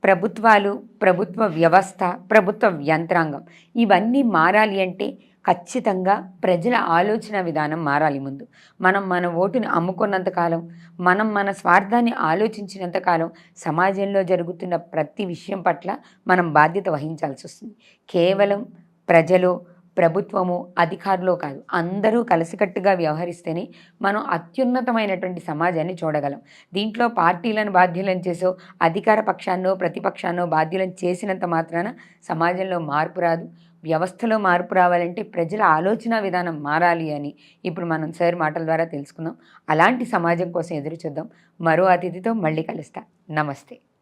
Speaker 1: ప్రభుత్వాలు, ప్రభుత్వ వ్యవస్థ, ప్రభుత్వ యంత్రాంగం ఇవన్నీ మారాలి అంటే ఖచ్చితంగా ప్రజల ఆలోచన విధానం మారాలి. ముందు మనం మన ఓటుని అమ్ముకున్నంతకాలం, మనం మన స్వార్థాన్ని ఆలోచించినంతకాలం సమాజంలో జరుగుతున్న ప్రతి విషయం పట్ల మనం బాధ్యత వహించాల్సి వస్తుంది. కేవలం ప్రజలు, ప్రభుత్వము, అధికారులు కాదు, అందరూ కలిసికట్టుగా వ్యవహరిస్తేనే మనం అత్యున్నతమైనటువంటి సమాజాన్ని చూడగలం. దీంట్లో పార్టీలను బాధ్యులను చేసో, అధికార పక్షాన్నో ప్రతిపక్షాన్నో బాధ్యులను చేసినంత మాత్రాన సమాజంలో మార్పు రాదు. వ్యవస్థలో మార్పు రావాలంటే ప్రజల ఆలోచన విధానం మారాలి అని ఇప్పుడు మనం సార్ మాటల ద్వారా తెలుసుకుందాం. అలాంటి సమాజం కోసం ఎదురు చూద్దాం. మరో అతిథితో మళ్ళీ కలుస్తా. నమస్తే.